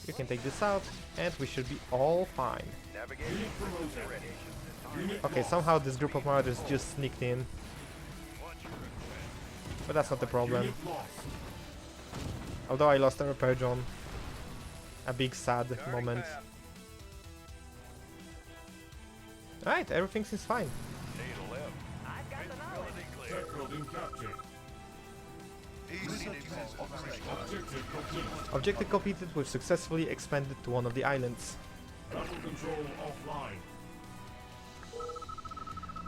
[SPEAKER 2] You can take this out, and we should be all fine.
[SPEAKER 3] Navigation
[SPEAKER 1] Unit promoted.
[SPEAKER 3] ready.
[SPEAKER 1] Unit
[SPEAKER 2] Okay,
[SPEAKER 1] lost.
[SPEAKER 2] somehow this group of marauders just sneaked in, but that's not the problem.
[SPEAKER 1] Unit lost.
[SPEAKER 2] Although I lost a repair drone. A big sad moment. Alright, everything seems fine.
[SPEAKER 1] Tech building captured.
[SPEAKER 5] Blizzard tank operation.
[SPEAKER 1] Objective complete.
[SPEAKER 2] Objective completed, we've successfully expanded to one of the islands.
[SPEAKER 1] Battle control offline.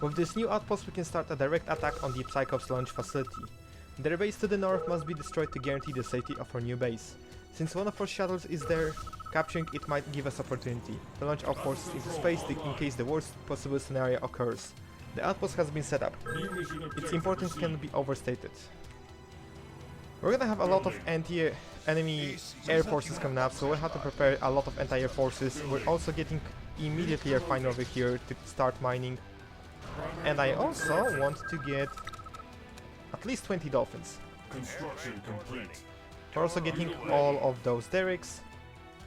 [SPEAKER 2] With this new outpost we can start a direct attack on the PsiCorps launch facility. Their base to the north must be destroyed to guarantee the safety of our new base. Since one of our shuttles is there, capturing it might give us opportunity to launch our forces into space in case the worst possible scenario occurs. The outpost has been set up.
[SPEAKER 1] New mission
[SPEAKER 2] Its
[SPEAKER 1] objective
[SPEAKER 2] importance
[SPEAKER 1] received.
[SPEAKER 2] cannot be overstated. We're gonna have a lot of enemy air forces coming up, so we'll have to prepare a lot of anti-air forces. We're also getting immediately a Foehn over here to start mining. And I also want to get at least 20 dolphins.
[SPEAKER 1] Construction complete.
[SPEAKER 2] We're also getting all of those derricks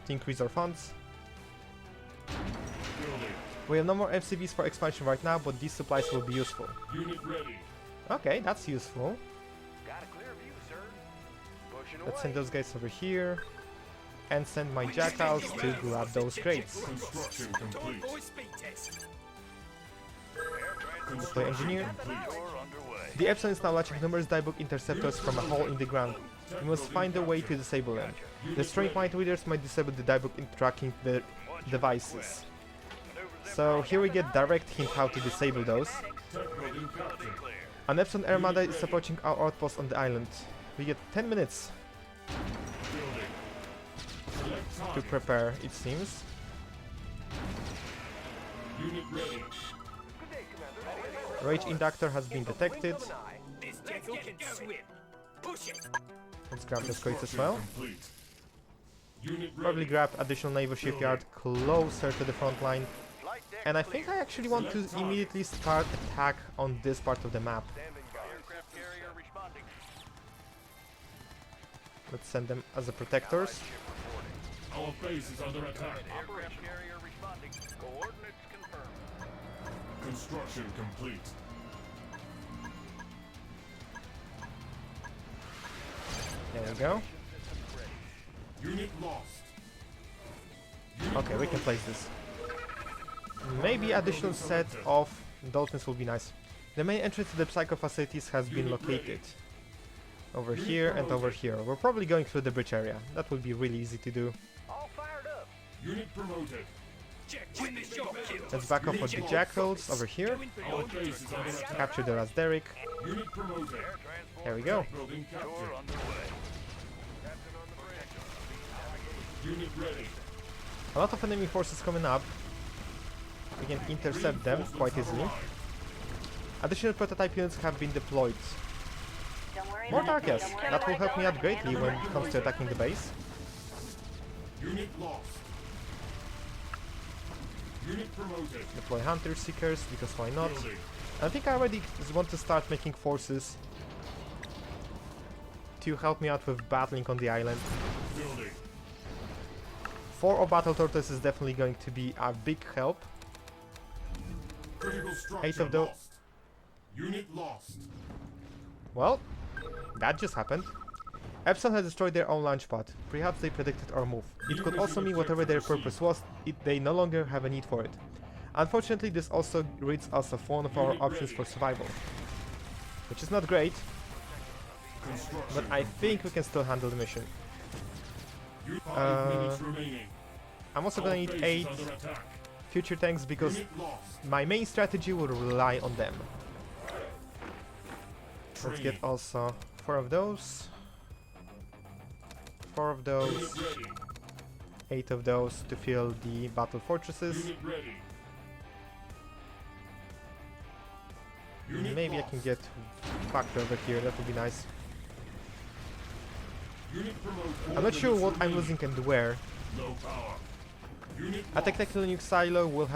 [SPEAKER 2] to increase our funds.
[SPEAKER 1] Building.
[SPEAKER 2] We have no more FCVs for expansion right now, but these supplies will be useful.
[SPEAKER 1] Unit ready.
[SPEAKER 2] Okay, that's useful.
[SPEAKER 3] Got a clear view, sir. Pushing
[SPEAKER 2] Let's send
[SPEAKER 3] away.
[SPEAKER 2] those guys over here. And send my jackals to grab those crates.
[SPEAKER 1] Construction complete.
[SPEAKER 2] Deploy engineer.
[SPEAKER 1] Complete.
[SPEAKER 3] Tour underway.
[SPEAKER 2] The Epsilon is now launching numerous Dybbuk interceptors from a hole in the ground. We must find a way to disable them. The strength mind readers might disable the Dybbuk in tracking the devices. So here we get direct hint how to disable those.
[SPEAKER 1] Tech building captain.
[SPEAKER 2] An Epsilon armada is approaching our outpost on the island. We get 10 minutes
[SPEAKER 1] Building. Select
[SPEAKER 2] to
[SPEAKER 1] target.
[SPEAKER 2] prepare, it seems.
[SPEAKER 1] Unit ready.
[SPEAKER 3] Good day, Commander.
[SPEAKER 2] Rage inductor has been detected. Let's grab those crates as well.
[SPEAKER 1] Complete. Unit
[SPEAKER 2] Probably
[SPEAKER 1] ready.
[SPEAKER 2] grab additional naval shipyard closer to the front line.
[SPEAKER 3] Flight deck
[SPEAKER 2] And I think I actually want to immediately start attack on this part of the map.
[SPEAKER 3] standing by. Aircraft carrier responding.
[SPEAKER 2] Let's send them as the protectors.
[SPEAKER 3] Ship reporting.
[SPEAKER 1] Our base is under attack.
[SPEAKER 3] Aircraft carrier responding. Coordinates confirmed.
[SPEAKER 1] Construction complete.
[SPEAKER 2] There we go.
[SPEAKER 1] Unit lost.
[SPEAKER 2] Okay, we can place this. Maybe additional set of dolphins will be nice. The main entrance to the PsiCorps facilities has been located. Over here and over here. We're probably going through the bridge area. That would be really easy to do.
[SPEAKER 3] All fired up.
[SPEAKER 1] Unit promoted.
[SPEAKER 2] Let's back off with the jackals over here.
[SPEAKER 1] Our base is under attack.
[SPEAKER 2] Capture the last derrick.
[SPEAKER 1] Unit promoted.
[SPEAKER 3] Air transport.
[SPEAKER 2] There we go.
[SPEAKER 1] Building
[SPEAKER 3] Tour
[SPEAKER 1] captain.
[SPEAKER 3] underway. Captain on the bridge.
[SPEAKER 1] Unit ready.
[SPEAKER 2] A lot of enemy forces coming up. We can intercept them quite easily. Additional prototype units have been deployed.
[SPEAKER 4] Don't worry
[SPEAKER 2] More
[SPEAKER 4] about it.
[SPEAKER 2] Tarchias.
[SPEAKER 4] Don't worry
[SPEAKER 2] That will
[SPEAKER 4] about
[SPEAKER 2] help me
[SPEAKER 4] it.
[SPEAKER 2] out greatly when it comes to attacking the base.
[SPEAKER 1] Unit lost. Unit promoted.
[SPEAKER 2] Deploy hunter seekers because why not?
[SPEAKER 1] Building.
[SPEAKER 2] I think I already want to start making forces to help me out with battling on the island.
[SPEAKER 1] Building.
[SPEAKER 2] 4 of battle turtles is definitely going to be a big help.
[SPEAKER 1] Critical
[SPEAKER 2] 8
[SPEAKER 1] structure
[SPEAKER 2] of those.
[SPEAKER 1] lost. Unit lost.
[SPEAKER 2] Well, that just happened. Epsilon has destroyed their own launchpad. Perhaps they predicted our move. It could also mean whatever their purpose was, they no longer have a need for it. Unfortunately, this also rids us of one of our options for survival. Which is not great,
[SPEAKER 1] Construction.
[SPEAKER 2] but I think we can still handle the mission.
[SPEAKER 1] 5 minutes remaining.
[SPEAKER 2] I'm also gonna
[SPEAKER 1] Our
[SPEAKER 2] need
[SPEAKER 1] base
[SPEAKER 2] 8
[SPEAKER 1] is under attack.
[SPEAKER 2] future tanks because
[SPEAKER 1] Unit lost.
[SPEAKER 2] my main strategy will rely on them. Let's get
[SPEAKER 1] Training.
[SPEAKER 2] also 4 of those. 4 of those.
[SPEAKER 1] Unit ready.
[SPEAKER 2] 8 of those to fill the battle fortresses.
[SPEAKER 1] Unit ready. Unit
[SPEAKER 2] Maybe I
[SPEAKER 1] lost.
[SPEAKER 2] can get factor over here, that would be nice.
[SPEAKER 1] Unit promoted.
[SPEAKER 2] I'm not sure what I'm
[SPEAKER 1] Ordnance
[SPEAKER 2] losing and where.
[SPEAKER 1] remaining. Low power. Unit
[SPEAKER 2] A tactical nuke silo will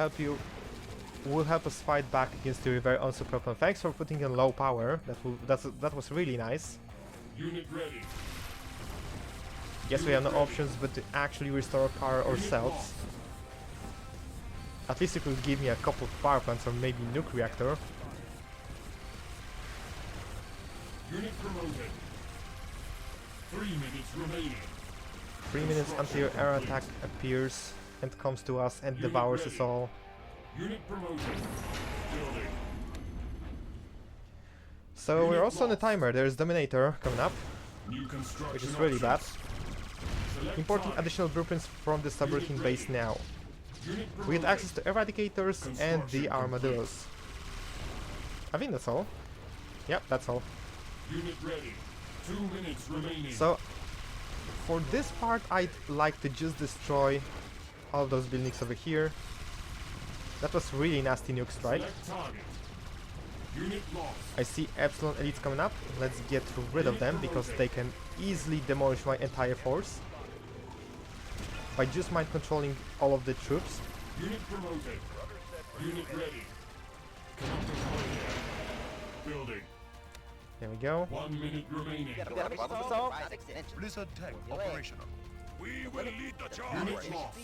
[SPEAKER 2] help us fight back against the reverse also problem. Thanks for putting in low power. That was really nice.
[SPEAKER 1] Unit ready.
[SPEAKER 2] Guess we have no options but to actually restore power ourselves. At least it will give me a couple of power plants or maybe nuke reactor.
[SPEAKER 1] Unit promoted. 3 minutes remaining.
[SPEAKER 2] 3 minutes until your air attack appears and comes to us and devours us all.
[SPEAKER 1] Unit promoted. Building.
[SPEAKER 2] So we're also on a timer. There's Dominator coming up,
[SPEAKER 1] New construction
[SPEAKER 2] which is really bad.
[SPEAKER 1] options. Select
[SPEAKER 2] Importing
[SPEAKER 1] target.
[SPEAKER 2] additional blueprints from the subworking base now.
[SPEAKER 1] Unit
[SPEAKER 2] We get
[SPEAKER 1] promoted.
[SPEAKER 2] access to eradicators and the armadillos. I think that's all. Yep, that's all.
[SPEAKER 1] Unit ready. 2 minutes remaining.
[SPEAKER 2] So, for this part, I'd like to just destroy all of those buildings over here. That was really nasty nuke strike.
[SPEAKER 1] Select target. Unit lost.
[SPEAKER 2] I see Epsilon elites coming up. Let's get rid of them because they can easily demolish my entire force by just mind controlling all of the troops.
[SPEAKER 1] Unit promoted. Unit ready. Command to fire. Building.
[SPEAKER 2] There we go.
[SPEAKER 1] 1 minute remaining.
[SPEAKER 5] Blizzard tank operational.
[SPEAKER 1] We will lead the charge. Unit lost.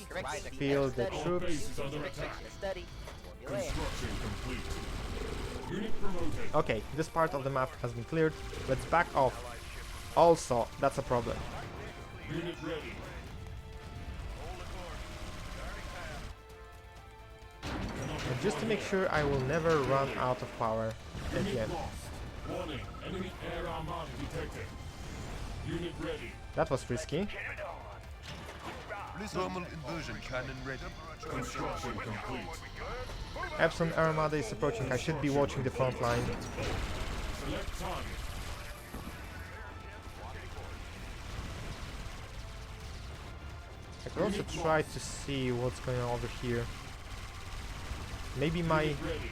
[SPEAKER 2] Feel the
[SPEAKER 1] Our
[SPEAKER 2] troops.
[SPEAKER 1] base is under attack. Construction complete. Unit promoted.
[SPEAKER 2] Okay, this part of the map has been cleared. Let's back off. Also, that's a problem.
[SPEAKER 1] Unit ready.
[SPEAKER 2] And just to make sure I will never run out of power at the
[SPEAKER 1] Unit
[SPEAKER 2] end.
[SPEAKER 1] lost. Warning. Enemy air armada detected. Unit ready.
[SPEAKER 2] That was risky.
[SPEAKER 5] Thermal inversion cannon ready.
[SPEAKER 1] Construction complete.
[SPEAKER 2] Epsilon Armada is approaching. I should be watching the front line.
[SPEAKER 1] Select target.
[SPEAKER 2] I could also try to see what's going on over here. Maybe my
[SPEAKER 1] Unit ready.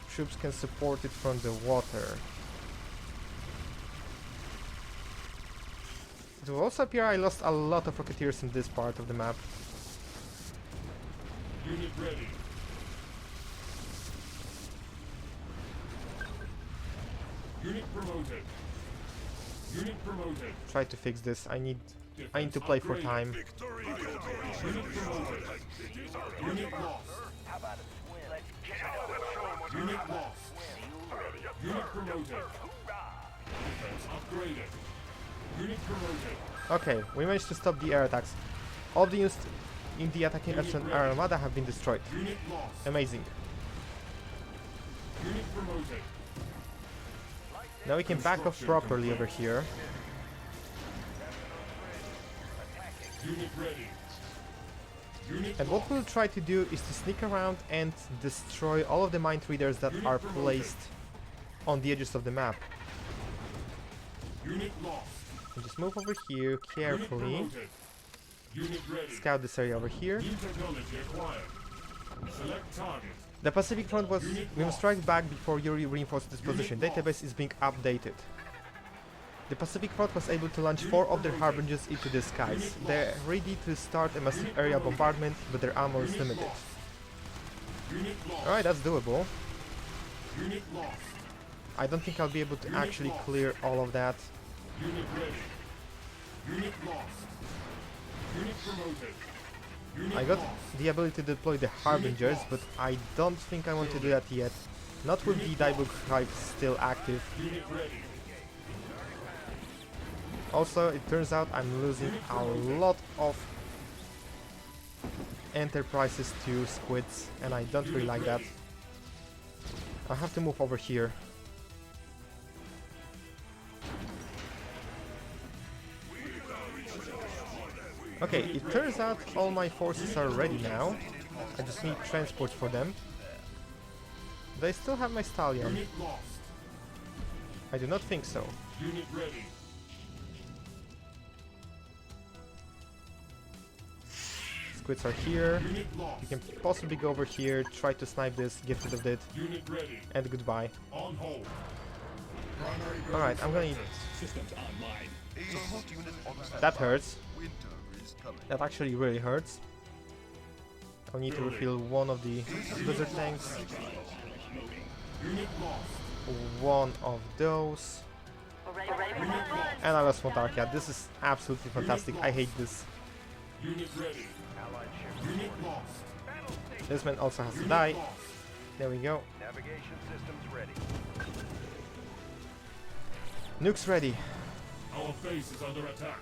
[SPEAKER 2] troops can support it from the water. It will also appear I lost a lot of Rocketeers in this part of the map.
[SPEAKER 1] Unit ready. Unit promoted. Unit promoted.
[SPEAKER 2] Try to fix this. I need to play for time.
[SPEAKER 1] Unit promoted. Unit lost. Unit lost. Unit promoted. Defense upgraded. Unit promoted.
[SPEAKER 2] Okay, we managed to stop the air attacks. All the units in the attacking Epsilon Armada have been destroyed.
[SPEAKER 1] Unit lost.
[SPEAKER 2] Amazing.
[SPEAKER 1] Unit promoted.
[SPEAKER 2] Now we can back off properly over here.
[SPEAKER 1] Unit ready. Unit
[SPEAKER 2] And what we'll try to do is to sneak around and destroy all of the mind readers that are placed on the edges of the map.
[SPEAKER 1] Unit lost.
[SPEAKER 2] And just move over here carefully.
[SPEAKER 1] Unit promoted. Unit ready.
[SPEAKER 2] Scout this area over here.
[SPEAKER 1] New technology acquired. Select target.
[SPEAKER 2] The Pacific Front was... We must strike back before Yuri reinforced this position. Database is being updated. The Pacific Front was able to launch 4 of their Harbingers into the skies. They're ready to start a massive area bombardment, but their ammo is limited.
[SPEAKER 1] Unit lost.
[SPEAKER 2] Alright, that's doable.
[SPEAKER 1] Unit lost.
[SPEAKER 2] I don't think I'll be able to actually clear all of that.
[SPEAKER 1] Unit ready. Unit lost. Unit promoted. Unit
[SPEAKER 2] I got
[SPEAKER 1] lost.
[SPEAKER 2] the ability to deploy the Harbingers, but I don't think I want to do that yet. Not with the Dybbuk hive still active.
[SPEAKER 1] Unit ready.
[SPEAKER 2] Also, it turns out I'm losing a lot of enterprises to squids, and I don't really like that. I have to move over here. Okay, it turns out all my forces are ready now. I just need transport for them. Do I still have my stallion?
[SPEAKER 1] Unit lost.
[SPEAKER 2] I do not think so.
[SPEAKER 1] Unit ready.
[SPEAKER 2] Squids are here.
[SPEAKER 1] Unit lost.
[SPEAKER 2] You can possibly go over here, try to snipe this, get rid of it,
[SPEAKER 1] Unit ready.
[SPEAKER 2] and goodbye.
[SPEAKER 1] On hold.
[SPEAKER 2] Alright, I'm gonna eat.
[SPEAKER 1] Systems online.
[SPEAKER 5] Support unit on standby.
[SPEAKER 2] That hurts.
[SPEAKER 5] Winter is coming.
[SPEAKER 2] That actually really hurts. I'll need to refill one of the blizzard tanks.
[SPEAKER 1] Unit lost.
[SPEAKER 2] One of those.
[SPEAKER 4] We're ready for that run.
[SPEAKER 2] And I lost one Tarchias. This is absolutely fantastic. I hate this.
[SPEAKER 1] Unit ready.
[SPEAKER 3] Allied ship.
[SPEAKER 1] Unit lost.
[SPEAKER 2] This man also has to
[SPEAKER 1] Unit
[SPEAKER 2] die.
[SPEAKER 1] lost.
[SPEAKER 2] There we go.
[SPEAKER 3] Navigation systems ready.
[SPEAKER 2] Nukes ready.
[SPEAKER 1] Our base is under attack.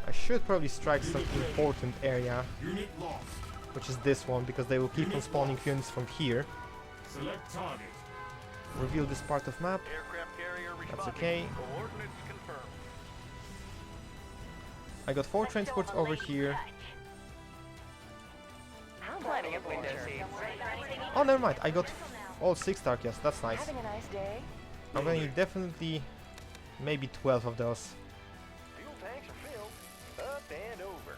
[SPEAKER 2] I should probably strike some important area,
[SPEAKER 1] Unit lost.
[SPEAKER 2] which is this one, because they will keep on spawning units from here.
[SPEAKER 1] Select target.
[SPEAKER 2] Reveal this part of map.
[SPEAKER 3] Aircraft carrier responding.
[SPEAKER 2] okay.
[SPEAKER 3] Coordinates confirmed.
[SPEAKER 2] I got 4 transports over here.
[SPEAKER 4] I'm planning a window seat.
[SPEAKER 2] Oh, never mind. I got All 6 Tarchias, that's nice.
[SPEAKER 4] Having a nice day?
[SPEAKER 2] I'm gonna need definitely maybe 12 of those.
[SPEAKER 3] Fuel tanks are filled. Up and over.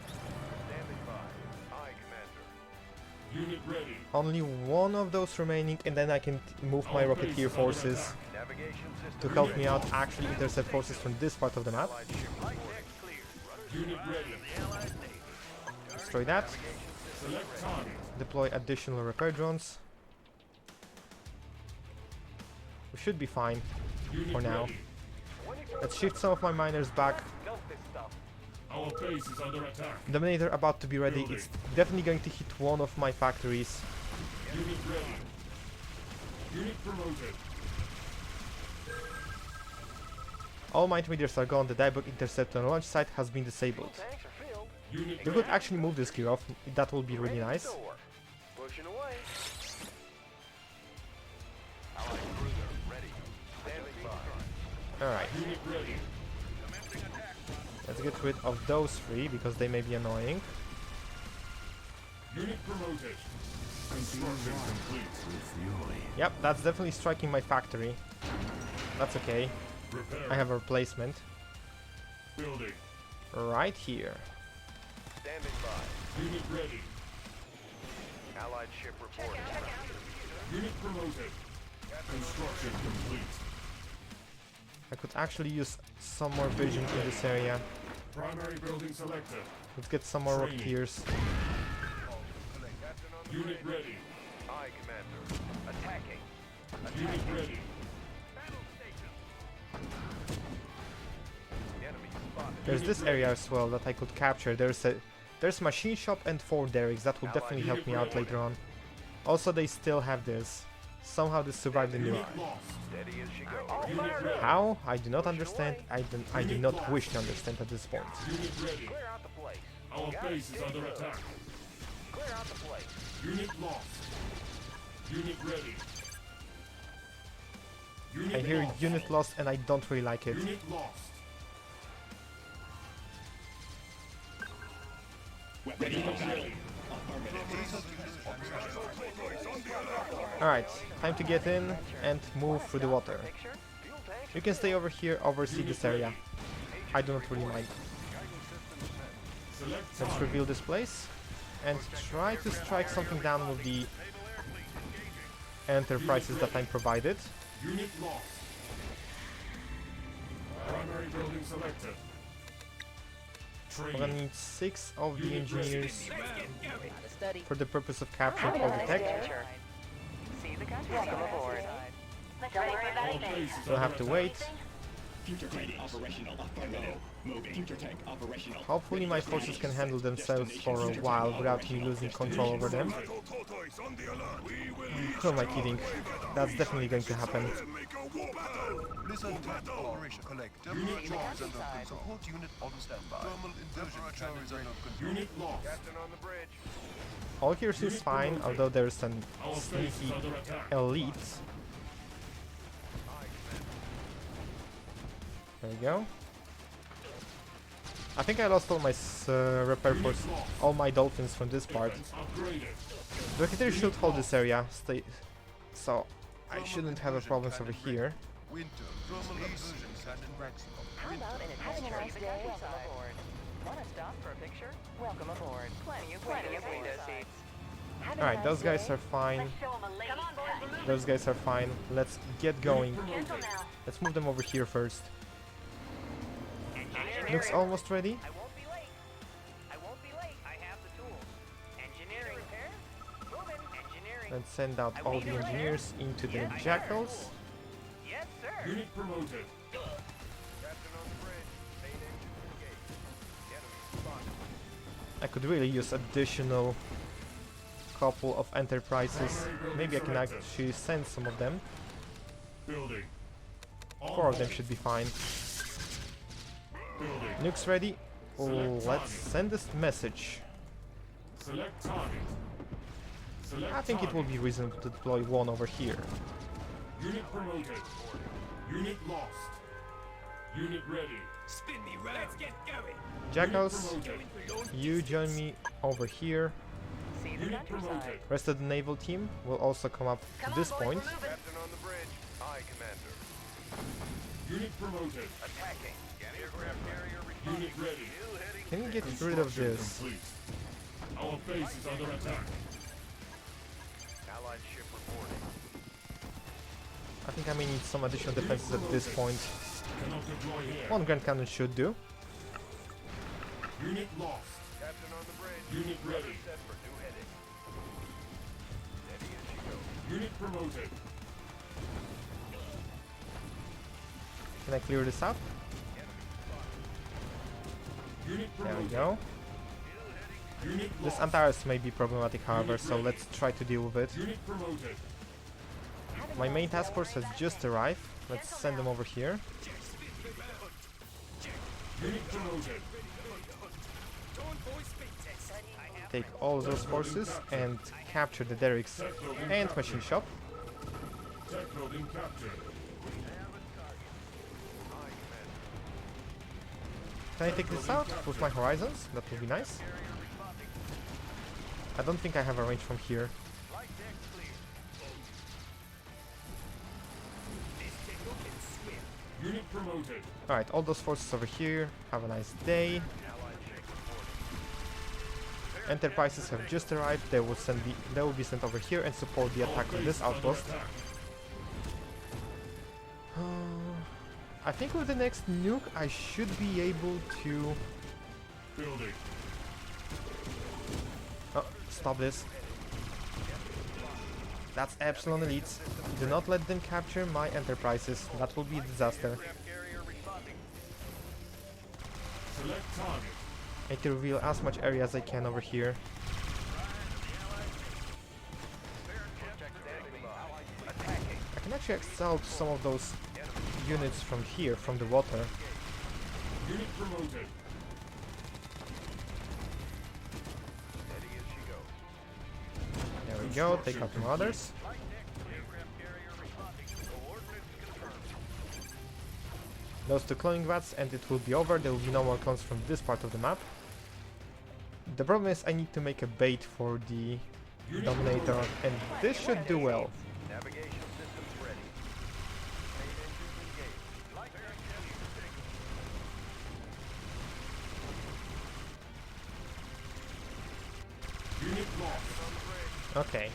[SPEAKER 3] Standing by. Aye, Commander.
[SPEAKER 1] Unit ready.
[SPEAKER 2] Only one of those remaining, and then I can move my Rocketeer forces
[SPEAKER 3] Navigation
[SPEAKER 2] to
[SPEAKER 3] system.
[SPEAKER 2] help me out actually intercept forces from this part of the map.
[SPEAKER 3] Allied ship light deck clear.
[SPEAKER 1] Unit ready.
[SPEAKER 2] Destroy that.
[SPEAKER 1] Select target.
[SPEAKER 2] Deploy additional repair drones. We should be fine
[SPEAKER 1] Unit
[SPEAKER 2] for now.
[SPEAKER 1] ready.
[SPEAKER 2] Let's shift some of my miners back.
[SPEAKER 3] Melt this stuff.
[SPEAKER 1] Our base is under attack.
[SPEAKER 2] Dominator about to be ready. It's definitely going to hit one of my factories.
[SPEAKER 1] Unit ready. Unit promoted.
[SPEAKER 2] All my intermediates are gone. The Dybbuk intercept on launch site has been disabled.
[SPEAKER 3] Tanks are filled.
[SPEAKER 1] Unit
[SPEAKER 2] You could actually move this gear off. That will be really
[SPEAKER 3] Ready to
[SPEAKER 2] nice.
[SPEAKER 3] soar. Pushing away. Allied cruiser ready. Standing by.
[SPEAKER 2] Alright,
[SPEAKER 1] Unit ready.
[SPEAKER 2] let's get rid of those 3 because they may be annoying.
[SPEAKER 1] Unit promoted. Construction complete.
[SPEAKER 2] Yep, that's definitely striking my factory. That's okay.
[SPEAKER 1] Repair.
[SPEAKER 2] I have a replacement
[SPEAKER 1] Building.
[SPEAKER 2] right here.
[SPEAKER 3] Standing by.
[SPEAKER 1] Unit ready.
[SPEAKER 3] Allied ship reporting.
[SPEAKER 1] Unit promoted. Construction complete.
[SPEAKER 2] I could actually use some more vision in this area.
[SPEAKER 1] Primary building selected.
[SPEAKER 2] Let's get some more
[SPEAKER 1] Training.
[SPEAKER 2] Rocketeers.
[SPEAKER 1] Unit ready.
[SPEAKER 3] Aye, Commander. Attacking.
[SPEAKER 1] Unit ready.
[SPEAKER 3] Enemy spotted.
[SPEAKER 2] There's this area as well that I could capture. There's machine shop and 4 derricks. That will definitely help me out later on. Also, they still have this. Somehow this survived the nuke.
[SPEAKER 1] Unit lost.
[SPEAKER 3] Steady as she goes.
[SPEAKER 1] Unit ready.
[SPEAKER 2] How? I do not understand. I do not wish to understand at this point.
[SPEAKER 1] Unit ready.
[SPEAKER 3] Clear out the place.
[SPEAKER 1] Our base is under attack.
[SPEAKER 3] Clear out the place.
[SPEAKER 1] Unit lost. Unit ready.
[SPEAKER 2] I
[SPEAKER 1] Unit
[SPEAKER 2] hear
[SPEAKER 1] lost.
[SPEAKER 2] unit lost and I don't really like it.
[SPEAKER 1] Unit lost. Unit ready.
[SPEAKER 2] Alright, time to get in and move through the water.
[SPEAKER 3] Picture. Fuel tanks.
[SPEAKER 2] You can stay over here, oversee this area. I do not really mind.
[SPEAKER 1] Select
[SPEAKER 2] Let's
[SPEAKER 1] target.
[SPEAKER 2] reveal this place and try to strike something down with the enterprises that I'm provided.
[SPEAKER 1] Unit lost. Primary building selected.
[SPEAKER 2] We're gonna
[SPEAKER 1] Training.
[SPEAKER 2] need 6 of the engineers
[SPEAKER 4] Study.
[SPEAKER 2] for the purpose of capturing all the tech.
[SPEAKER 4] See the country. Welcome aboard. Don't worry about
[SPEAKER 1] Our
[SPEAKER 4] anything.
[SPEAKER 1] base is
[SPEAKER 2] We'll
[SPEAKER 1] under
[SPEAKER 2] have to
[SPEAKER 1] attack.
[SPEAKER 2] wait.
[SPEAKER 6] Future tank operational. Affirmative. Moving. Future tank operational.
[SPEAKER 2] Hopefully my forces can handle themselves for a while without me losing control over them. Who am I kidding? That's definitely going to happen.
[SPEAKER 5] Listen to operation. Collect. Temperature is under control. Support unit on standby. Thermal temperature is under control.
[SPEAKER 1] Unit lost.
[SPEAKER 3] Captain on the bridge.
[SPEAKER 2] All here seems fine, although there's some
[SPEAKER 1] Our base is
[SPEAKER 2] sneaky
[SPEAKER 1] under attack.
[SPEAKER 2] elites. There we go. I think I lost all my repair force, all my dolphins from this part.
[SPEAKER 1] Defense upgraded.
[SPEAKER 2] The Rocketeers should hold this area, so I shouldn't have a problems over here.
[SPEAKER 5] Winter. Thermal inversion cannon maximum.
[SPEAKER 4] How about an adventure? Having a nice day. Welcome aboard. Want to stop for a picture? Welcome aboard. Plenty of window seats. Having a
[SPEAKER 2] Alright,
[SPEAKER 4] nice
[SPEAKER 2] those guys
[SPEAKER 4] day?
[SPEAKER 2] are fine.
[SPEAKER 4] Show 'em a lady. Come on, boys.
[SPEAKER 2] Those guys are fine. Let's get going.
[SPEAKER 4] Cancel now.
[SPEAKER 2] Let's move them over here first.
[SPEAKER 3] Engineering.
[SPEAKER 2] Looks almost ready.
[SPEAKER 7] I won't be late. I won't be late. I have the tools. Engineering. Repair? Moving. Engineering.
[SPEAKER 2] Let's send out all the engineers into the jackals.
[SPEAKER 7] Yes, sir.
[SPEAKER 1] Unit promoted.
[SPEAKER 3] Captain on the bridge. Main engines engaged. Enemy spotted.
[SPEAKER 2] I could really use additional couple of enterprises. Maybe I can actually send some of them.
[SPEAKER 1] Building.
[SPEAKER 2] 4 of them should be fine.
[SPEAKER 1] Building.
[SPEAKER 2] Nukes ready. Oh, let's send this message.
[SPEAKER 1] Select target. Select
[SPEAKER 2] I think it will be reasonable to deploy 1 over here.
[SPEAKER 1] Unit promoted. Unit lost. Unit ready.
[SPEAKER 6] Spin me round. Let's get going.
[SPEAKER 2] Jackals,
[SPEAKER 1] Unit promoted.
[SPEAKER 2] you join me over here.
[SPEAKER 4] See the the countryside.
[SPEAKER 2] Rest of the naval team will also come up to this point.
[SPEAKER 3] Captain on the bridge. Aye, Commander.
[SPEAKER 8] Unit promoted.
[SPEAKER 3] Attacking. Aircraft carrier responding.
[SPEAKER 8] Unit ready.
[SPEAKER 3] Still heading.
[SPEAKER 2] Can you get rid of this?
[SPEAKER 8] Complete. Our base is under attack.
[SPEAKER 3] Allied ship reporting.
[SPEAKER 2] I think I may need some additional defenses at this point.
[SPEAKER 8] Cannot deploy here.
[SPEAKER 2] One Grand Cannon should do.
[SPEAKER 8] Unit lost.
[SPEAKER 3] Captain on the bridge.
[SPEAKER 8] Unit ready.
[SPEAKER 3] Set for new heading. Steady as she goes.
[SPEAKER 8] Unit promoted.
[SPEAKER 2] Can I clear this out?
[SPEAKER 8] Unit
[SPEAKER 2] There we
[SPEAKER 8] promoted.
[SPEAKER 2] go.
[SPEAKER 8] Unit
[SPEAKER 2] This
[SPEAKER 8] lost.
[SPEAKER 2] Antares may be problematic, however, so let's try to deal with it.
[SPEAKER 8] Unit promoted.
[SPEAKER 2] My main task force has just arrived. Let's send them over here.
[SPEAKER 8] Unit promoted.
[SPEAKER 2] Take all of those forces and capture the derricks and machine shop.
[SPEAKER 8] Tech building captured.
[SPEAKER 2] Can I take this out with my horizons? That would be nice. I don't think I have a range from here.
[SPEAKER 8] Unit promoted.
[SPEAKER 2] Alright, all those forces over here. Have a nice day. Enterprises have just arrived. They will be sent over here and support the attack on this outpost. I think with the next nuke I should be able to...
[SPEAKER 8] Building.
[SPEAKER 2] Oh, stop this. That's Epsilon elites. Do not let them capture my enterprises. That will be a disaster.
[SPEAKER 3] Aircraft carrier responding.
[SPEAKER 8] Select target.
[SPEAKER 2] I need to reveal as much area as I can over here.
[SPEAKER 3] Attacking.
[SPEAKER 2] I can actually exalt some of those units from here, from the water.
[SPEAKER 8] Unit promoted.
[SPEAKER 3] Steady as she goes.
[SPEAKER 2] There we go, take out some others.
[SPEAKER 3] Aircraft carrier responding. Coordinates confirmed.
[SPEAKER 2] Those two cloning vats and it will be over. There will be no more clones from this part of the map. The problem is I need to make a bait for the Dominator and this should do well.
[SPEAKER 3] Navigation systems ready. Main engines engaged. Light
[SPEAKER 8] Unit lost.
[SPEAKER 2] Okay.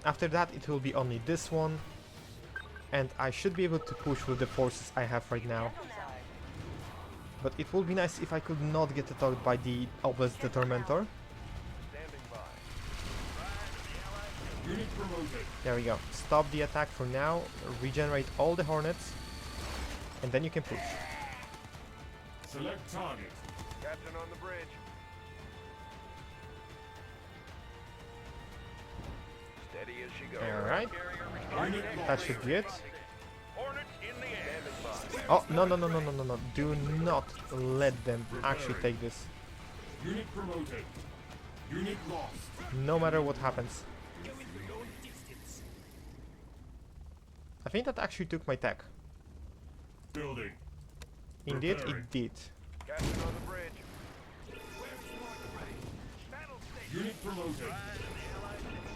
[SPEAKER 2] After that it will be only this one. And I should be able to push with the forces I have right now. But it would be nice if I could not get attacked by the Obelisk the Tormentor.
[SPEAKER 3] standing by.
[SPEAKER 8] Unit promoted.
[SPEAKER 2] There we go. Stop the attack for now. Regenerate all the Hornets. And then you can push.
[SPEAKER 8] Select target.
[SPEAKER 3] Captain on the bridge. Steady as she goes.
[SPEAKER 2] Alright.
[SPEAKER 8] Unit
[SPEAKER 2] That
[SPEAKER 8] lost.
[SPEAKER 2] should be it.
[SPEAKER 3] Hornets in the air. Standing by.
[SPEAKER 2] Oh, no. Do not let them actually take this.
[SPEAKER 8] Unit promoted. Unit lost.
[SPEAKER 2] No matter what happens. I think that actually took my tech.
[SPEAKER 8] Building.
[SPEAKER 2] Indeed,
[SPEAKER 8] Preparing.
[SPEAKER 2] it did.
[SPEAKER 3] Captain on the bridge.
[SPEAKER 8] Unit promoted.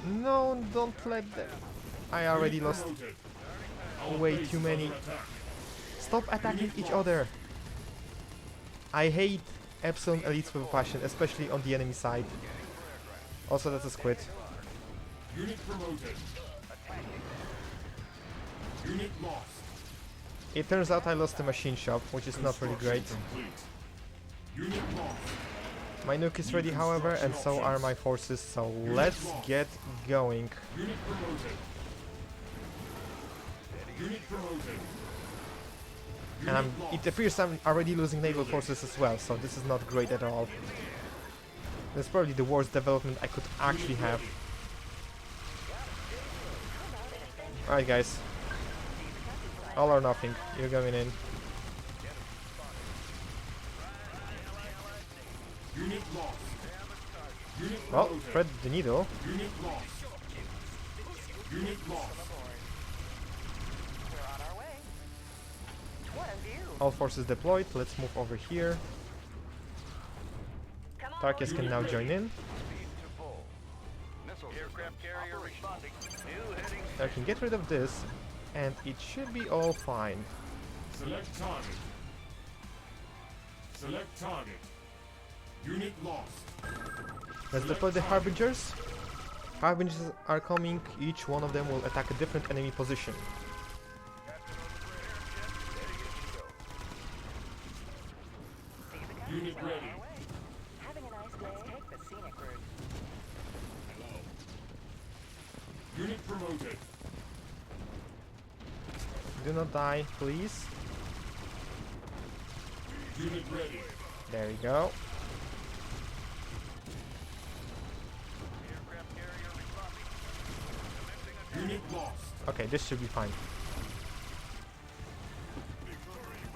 [SPEAKER 2] No, don't let them. I already
[SPEAKER 8] Unit
[SPEAKER 2] lost
[SPEAKER 8] promoted. Our
[SPEAKER 2] way
[SPEAKER 8] base
[SPEAKER 2] too
[SPEAKER 8] is
[SPEAKER 2] many.
[SPEAKER 8] under attack.
[SPEAKER 2] Stop attacking each other. I hate Epsilon elites with a passion, especially on the enemy side. Also, that's a squid.
[SPEAKER 8] Unit promoted. Unit lost.
[SPEAKER 2] It turns out I lost the machine shop, which is not really great.
[SPEAKER 8] Construction complete. Unit lost.
[SPEAKER 2] My nuke is ready, however, and so are my forces, so let's get going.
[SPEAKER 8] Unit promoted. Unit promoted.
[SPEAKER 2] And it appears I'm already losing naval forces as well, so this is not great at all. That's probably the worst development I could actually have. Alright guys. All or nothing. You're going in.
[SPEAKER 8] Unit lost. Unit
[SPEAKER 2] Well,
[SPEAKER 8] promoted.
[SPEAKER 2] thread the needle.
[SPEAKER 8] Unit lost. Unit lost.
[SPEAKER 4] We're on our way. What a view.
[SPEAKER 2] All forces deployed. Let's move over here.
[SPEAKER 4] Come on,
[SPEAKER 2] Tarchias can now join in.
[SPEAKER 3] Aircraft carrier responding. New heading.
[SPEAKER 2] I can get rid of this, and it should be all fine.
[SPEAKER 8] Select target. Select target. Unit lost.
[SPEAKER 2] Let's deploy the Harbingers. Harbingers are coming, each one of them will attack a different enemy position.
[SPEAKER 8] Unit ready.
[SPEAKER 4] Having a nice day. Take the scenic route.
[SPEAKER 8] Unit promoted.
[SPEAKER 2] Do not die, please.
[SPEAKER 8] Unit ready.
[SPEAKER 2] There we go.
[SPEAKER 3] Aircraft carrier responding.
[SPEAKER 8] Unit lost.
[SPEAKER 2] Okay, this should be fine.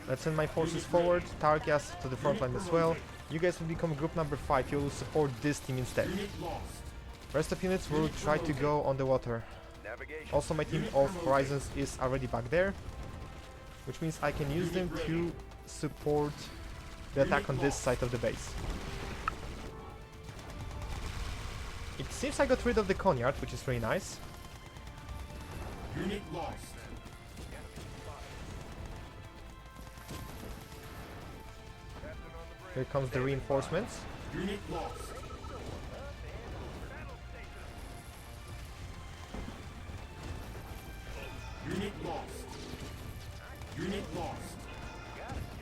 [SPEAKER 2] Let's send my forces forward, Tarchias to the front line as well. You guys will become group number 5, you will support this team instead.
[SPEAKER 8] Unit lost.
[SPEAKER 2] Rest of units will try to go on the water.
[SPEAKER 3] Navigation.
[SPEAKER 2] Also my team of Horizons is already back there, which means I can use them to support the attack on this side of the base. It seems I got rid of the Conyard, which is very nice.
[SPEAKER 8] Unit lost.
[SPEAKER 2] Here comes the reinforcements.
[SPEAKER 8] Unit lost. Unit lost. Unit lost.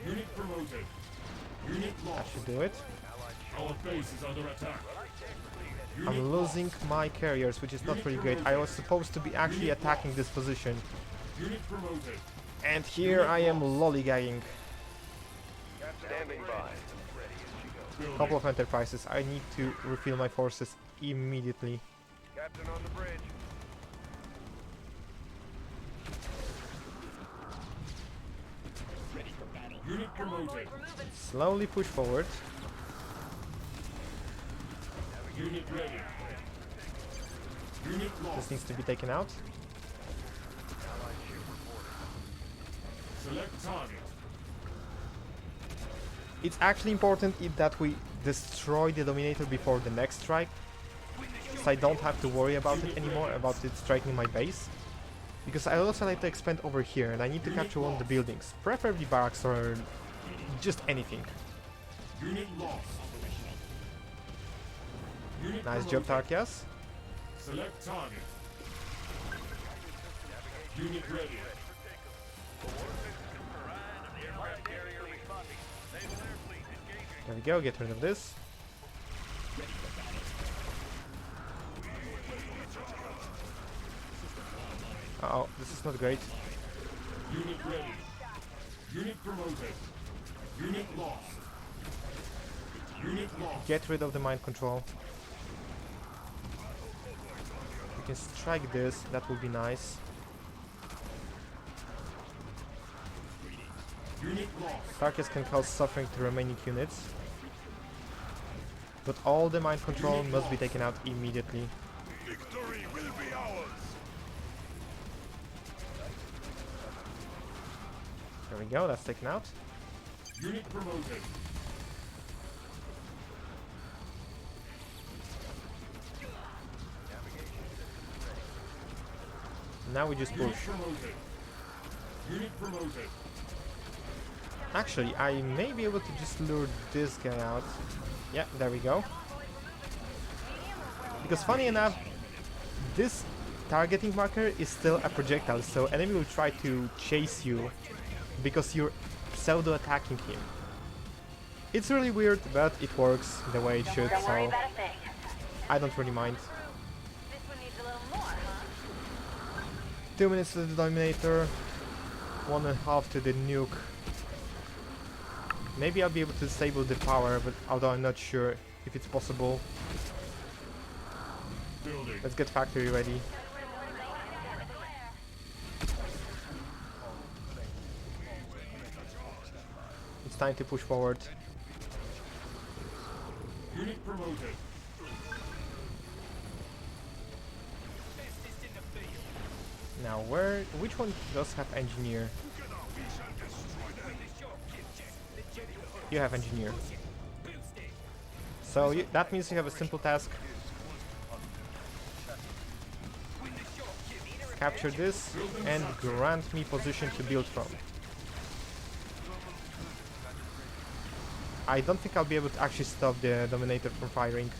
[SPEAKER 8] Unit promoted. Unit
[SPEAKER 2] That
[SPEAKER 8] lost.
[SPEAKER 2] should do it.
[SPEAKER 8] Our base is under attack.
[SPEAKER 2] I'm losing my carriers, which is not really great. I was supposed to be actually attacking this position,
[SPEAKER 8] Unit promoted.
[SPEAKER 2] and here I am lollygagging.
[SPEAKER 3] Standing by.
[SPEAKER 2] Couple of enterprises. I need to refill my forces immediately.
[SPEAKER 3] Captain on the bridge.
[SPEAKER 6] Ready for battle.
[SPEAKER 8] Unit promoted.
[SPEAKER 2] Slowly push forward.
[SPEAKER 8] Unit ready. Unit
[SPEAKER 2] This
[SPEAKER 8] lost.
[SPEAKER 2] needs to be taken out.
[SPEAKER 8] Select target.
[SPEAKER 2] It's actually important that we destroy the Dominator before the next strike, so I don't have to worry about it anymore, about it striking my base. Because I also like to expand over here, and I need to capture one of the buildings, preferably barracks or just anything.
[SPEAKER 8] Unit lost. Unit
[SPEAKER 2] Nice job,
[SPEAKER 8] promoted.
[SPEAKER 2] Tarchias.
[SPEAKER 8] Select target. Unit ready.
[SPEAKER 3] Aircraft carrier responding. Naval air fleet engaging.
[SPEAKER 2] There we go, get rid of this. Uh-oh, this is not great.
[SPEAKER 8] Unit ready. Unit promoted. Unit lost. Unit lost.
[SPEAKER 2] Get rid of the mind control. We can strike this, that would be nice.
[SPEAKER 8] Unit lost.
[SPEAKER 2] Tarchias can cause suffering to remaining units. But all the mind control must be taken out immediately.
[SPEAKER 5] Victory will be ours.
[SPEAKER 2] There we go, that's taken out.
[SPEAKER 8] Unit promoted.
[SPEAKER 2] Now we just
[SPEAKER 8] Unit
[SPEAKER 2] push.
[SPEAKER 8] promoted. Unit promoted.
[SPEAKER 2] Actually, I may be able to just lure this guy out. Yeah, there we go. Because funny enough, this targeting marker is still a projectile, so enemy will try to chase you because you're pseudo-attacking him. It's really weird, but it works the way it should,
[SPEAKER 4] Don't worry
[SPEAKER 2] so
[SPEAKER 4] about a thing.
[SPEAKER 2] I don't really mind.
[SPEAKER 4] This one needs a little more, huh?
[SPEAKER 2] 2 minutes to the Dominator, 1.5 to the Nuke. Maybe I'll be able to disable the power, but although I'm not sure if it's possible.
[SPEAKER 8] Building.
[SPEAKER 2] Let's get factory ready. It's time to push forward.
[SPEAKER 8] Unit promoted.
[SPEAKER 2] Now which one does have engineer? You have engineer. So that means you have a simple task. capture this and grant me position to build from. I don't think I'll be able to actually stop the Dominator from firing.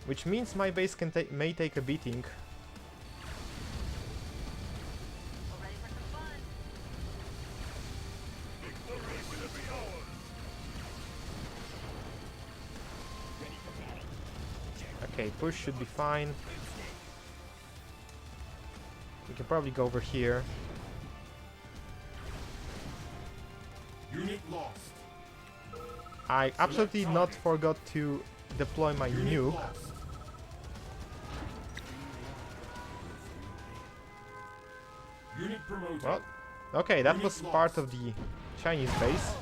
[SPEAKER 2] Which means my base may take a beating. Okay, push should be fine. We can probably go over here.
[SPEAKER 8] Unit lost.
[SPEAKER 2] I absolutely not forgot to deploy my nuke.
[SPEAKER 8] Lost. Unit promoted.
[SPEAKER 2] Well, okay, that was part of the Chinese base.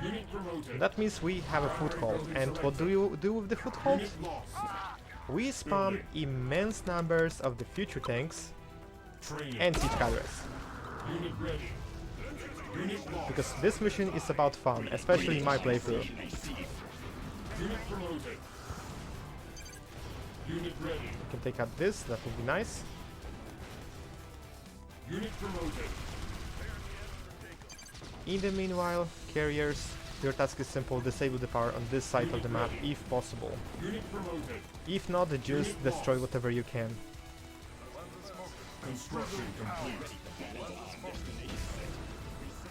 [SPEAKER 8] Unit promoted.
[SPEAKER 2] That means we have a foothold. And what do you do with the foothold?
[SPEAKER 8] Unit lost.
[SPEAKER 2] We spam immense numbers of the future tanks
[SPEAKER 8] Training.
[SPEAKER 2] and siege cadres.
[SPEAKER 8] Unit ready. Unit lost.
[SPEAKER 2] Because this mission is about fun, especially in my playthrough.
[SPEAKER 8] Unit promoted. Unit ready.
[SPEAKER 2] We can take out this, that would be nice.
[SPEAKER 8] Unit promoted.
[SPEAKER 2] In the meanwhile, carriers, your task is simple, disable the power on this side of the map if possible.
[SPEAKER 8] Unit promoted.
[SPEAKER 2] If not, just destroy whatever you can.
[SPEAKER 8] Construction complete.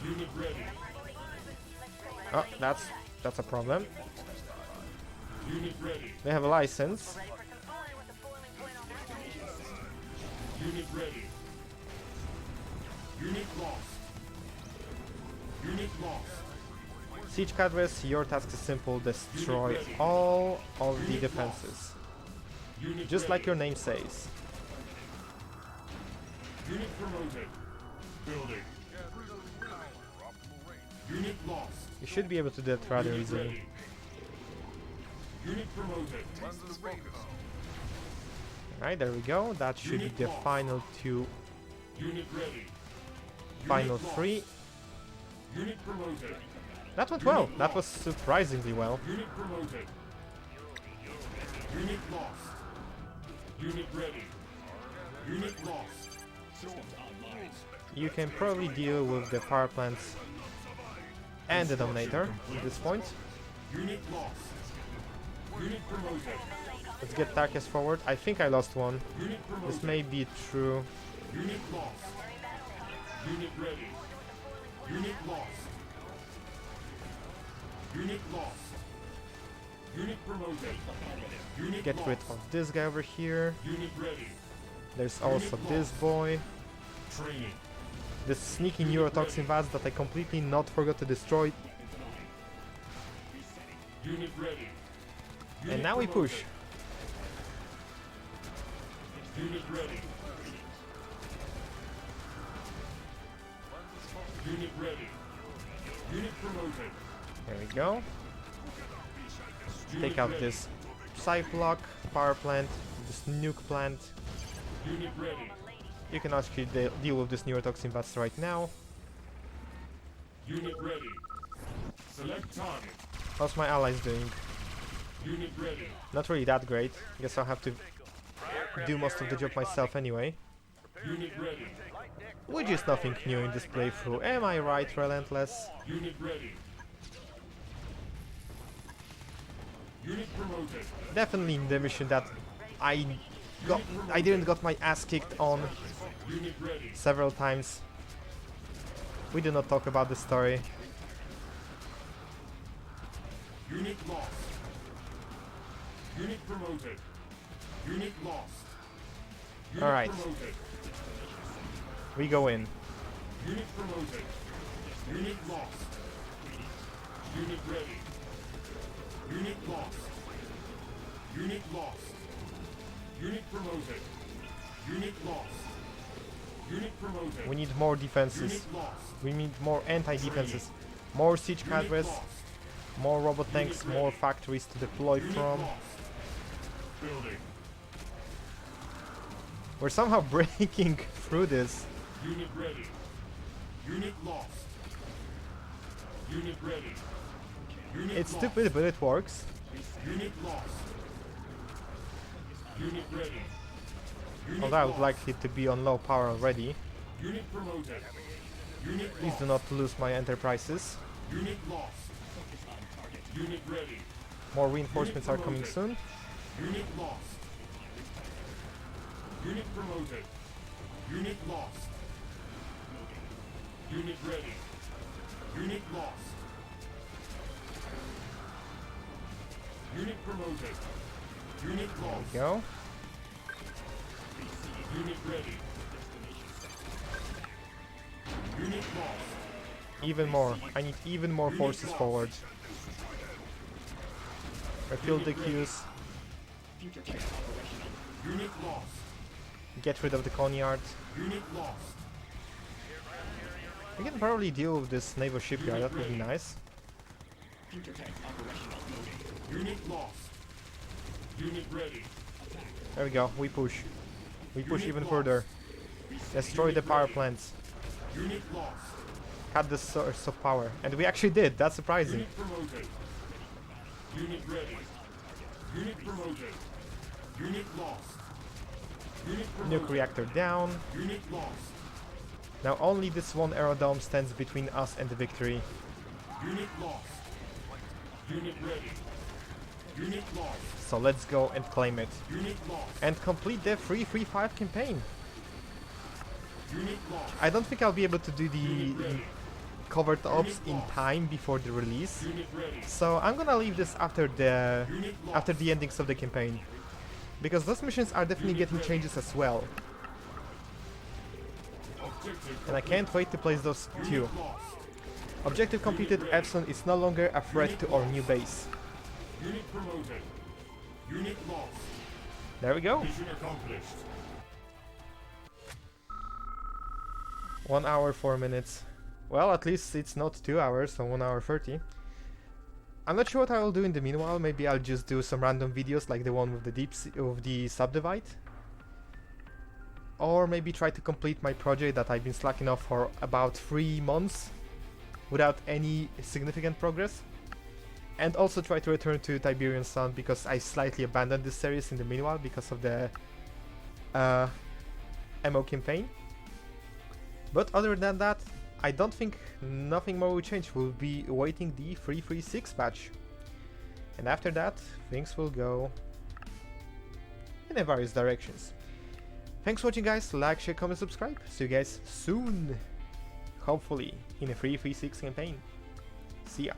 [SPEAKER 8] Unit ready.
[SPEAKER 2] Oh, that's a problem.
[SPEAKER 8] Unit ready.
[SPEAKER 2] They have a license.
[SPEAKER 8] Unit ready. Unit lost. Unit lost.
[SPEAKER 2] Siege cadres, your task is simple, destroy all of the defenses.
[SPEAKER 8] Unit
[SPEAKER 2] Just
[SPEAKER 8] ready.
[SPEAKER 2] like your name says.
[SPEAKER 8] Unit promoted. Building. Unit lost.
[SPEAKER 2] You should be able to do that rather
[SPEAKER 8] Unit
[SPEAKER 2] easily.
[SPEAKER 8] ready. Unit promoted.
[SPEAKER 2] Alright, there we go. That should be the final two,
[SPEAKER 8] Unit ready.
[SPEAKER 2] final
[SPEAKER 8] Unit
[SPEAKER 2] three.
[SPEAKER 8] lost. Unit promoted.
[SPEAKER 2] That went well. That was surprisingly well.
[SPEAKER 8] Unit promoted. Unit lost. Unit ready. Unit lost.
[SPEAKER 2] You can probably deal with the power plants and the Dominator at this point.
[SPEAKER 8] Unit lost. Unit promoted.
[SPEAKER 2] Let's get Tarchias forward. I think I lost one.
[SPEAKER 8] Unit promoted.
[SPEAKER 2] This may be true.
[SPEAKER 8] Unit lost. Unit ready. Unit lost. Unit lost. Unit promoted. Unit
[SPEAKER 2] Get
[SPEAKER 8] lost.
[SPEAKER 2] rid of this guy over here.
[SPEAKER 8] Unit ready.
[SPEAKER 2] There's also this boy.
[SPEAKER 8] Training.
[SPEAKER 2] This sneaky neurotoxin vats that I completely not forgot to destroy.
[SPEAKER 8] Unit ready. Unit
[SPEAKER 2] And now we
[SPEAKER 8] promoted.
[SPEAKER 2] push.
[SPEAKER 8] Unit ready. Unit ready. Unit promoted.
[SPEAKER 2] There we go.
[SPEAKER 8] Unit
[SPEAKER 2] Take out
[SPEAKER 8] ready.
[SPEAKER 2] this Psy block, power plant, this nuke plant.
[SPEAKER 8] Unit ready.
[SPEAKER 2] You can actually deal with this neurotoxin vats right now.
[SPEAKER 8] Unit ready. Select target.
[SPEAKER 2] How's my allies doing?
[SPEAKER 8] Unit ready.
[SPEAKER 2] Not really that great. Guess I'll have to do most of the job myself anyway.
[SPEAKER 8] Unit ready.
[SPEAKER 2] Which is nothing new in this playthrough, am I right, Relentless?
[SPEAKER 8] Unit ready. Unit promoted.
[SPEAKER 2] Definitely in the mission that I didn't got my ass kicked on
[SPEAKER 8] Unit ready.
[SPEAKER 2] several times. We do not talk about the story.
[SPEAKER 8] Unit lost. Unit promoted. Unit lost. Unit
[SPEAKER 2] Alright.
[SPEAKER 8] promoted.
[SPEAKER 2] We go in.
[SPEAKER 8] Unit promoted. Unit lost. Unit ready. Unit lost. Unit lost. Unit promoted. Unit lost. Unit promoted.
[SPEAKER 2] We need more defenses.
[SPEAKER 8] Unit lost.
[SPEAKER 2] We need more anti-defenses. More siege
[SPEAKER 8] Unit
[SPEAKER 2] cadres,
[SPEAKER 8] lost.
[SPEAKER 2] more robot tanks,
[SPEAKER 8] Unit
[SPEAKER 2] more
[SPEAKER 8] ready.
[SPEAKER 2] factories to deploy
[SPEAKER 8] Unit
[SPEAKER 2] from.
[SPEAKER 8] lost. Building.
[SPEAKER 2] We're somehow breaking through this.
[SPEAKER 8] Unit ready. Unit lost. Unit ready. Unit
[SPEAKER 2] It's
[SPEAKER 8] lost.
[SPEAKER 2] stupid, but it works.
[SPEAKER 8] Unit lost. Unit ready. Unit
[SPEAKER 2] Although I would
[SPEAKER 8] lost.
[SPEAKER 2] like it to be on low power already.
[SPEAKER 8] Unit promoted. Unit
[SPEAKER 2] Please do
[SPEAKER 8] lost.
[SPEAKER 2] not lose my enterprises.
[SPEAKER 8] Unit lost. Unit ready.
[SPEAKER 2] More reinforcements are coming soon.
[SPEAKER 8] Unit lost. Unit promoted. Unit lost. Unit ready. Unit lost. Unit promoted. Unit lost.
[SPEAKER 2] Go.
[SPEAKER 8] Unit ready. Unit lost.
[SPEAKER 2] Even more. I need even more forces forward. Refill the queues.
[SPEAKER 8] Unit lost.
[SPEAKER 2] Get rid of the coneyard.
[SPEAKER 8] Unit lost.
[SPEAKER 2] We can probably deal with this naval shipyard. That would be nice.
[SPEAKER 8] Unit lost. Unit ready.
[SPEAKER 2] There we go. We push. We push even further. Destroy the power plants.
[SPEAKER 8] Unit lost.
[SPEAKER 2] Cut the source of power. And we actually did. That's surprising.
[SPEAKER 8] Unit promoted. Unit ready. Unit promoted. Unit lost. Unit promoted.
[SPEAKER 2] Nuke reactor down.
[SPEAKER 8] Unit lost.
[SPEAKER 2] Now only this one aerodome stands between us and the victory.
[SPEAKER 8] Unit lost. Unit ready. Unit lost.
[SPEAKER 2] So let's go and claim it.
[SPEAKER 8] Unit lost.
[SPEAKER 2] And complete the 335 campaign.
[SPEAKER 8] Unit lost.
[SPEAKER 2] I don't think I'll be able to do the covert ops in time before the release.
[SPEAKER 8] Unit ready.
[SPEAKER 2] So I'm gonna leave this after the
[SPEAKER 8] Unit lost.
[SPEAKER 2] endings of the campaign. Because those missions are definitely getting changes as well.
[SPEAKER 8] Objective
[SPEAKER 2] And I can't wait to place those two.
[SPEAKER 8] Unit lost.
[SPEAKER 2] Objective completed. Epsilon is no longer a threat to our new base.
[SPEAKER 8] Unit promoted. Unit lost.
[SPEAKER 2] There we go.
[SPEAKER 8] Mission accomplished.
[SPEAKER 2] 1 hour 4 minutes. Well, at least it's not 2 hours, so 1 hour 30. I'm not sure what I will do in the meanwhile. Maybe I'll just do some random videos like the one with the deep sea, of the subdivide. Or maybe try to complete my project that I've been slacking off for about 3 months without any significant progress. And also try to return to Tiberian Sun because I slightly abandoned this series in the meanwhile because of the MO campaign. But other than that, I don't think nothing more will change. We'll be awaiting the 336 patch. And after that, things will go in various directions. Thanks for watching, guys. Like, share, comment, subscribe. See you guys soon. Hopefully in a 336 campaign. See ya.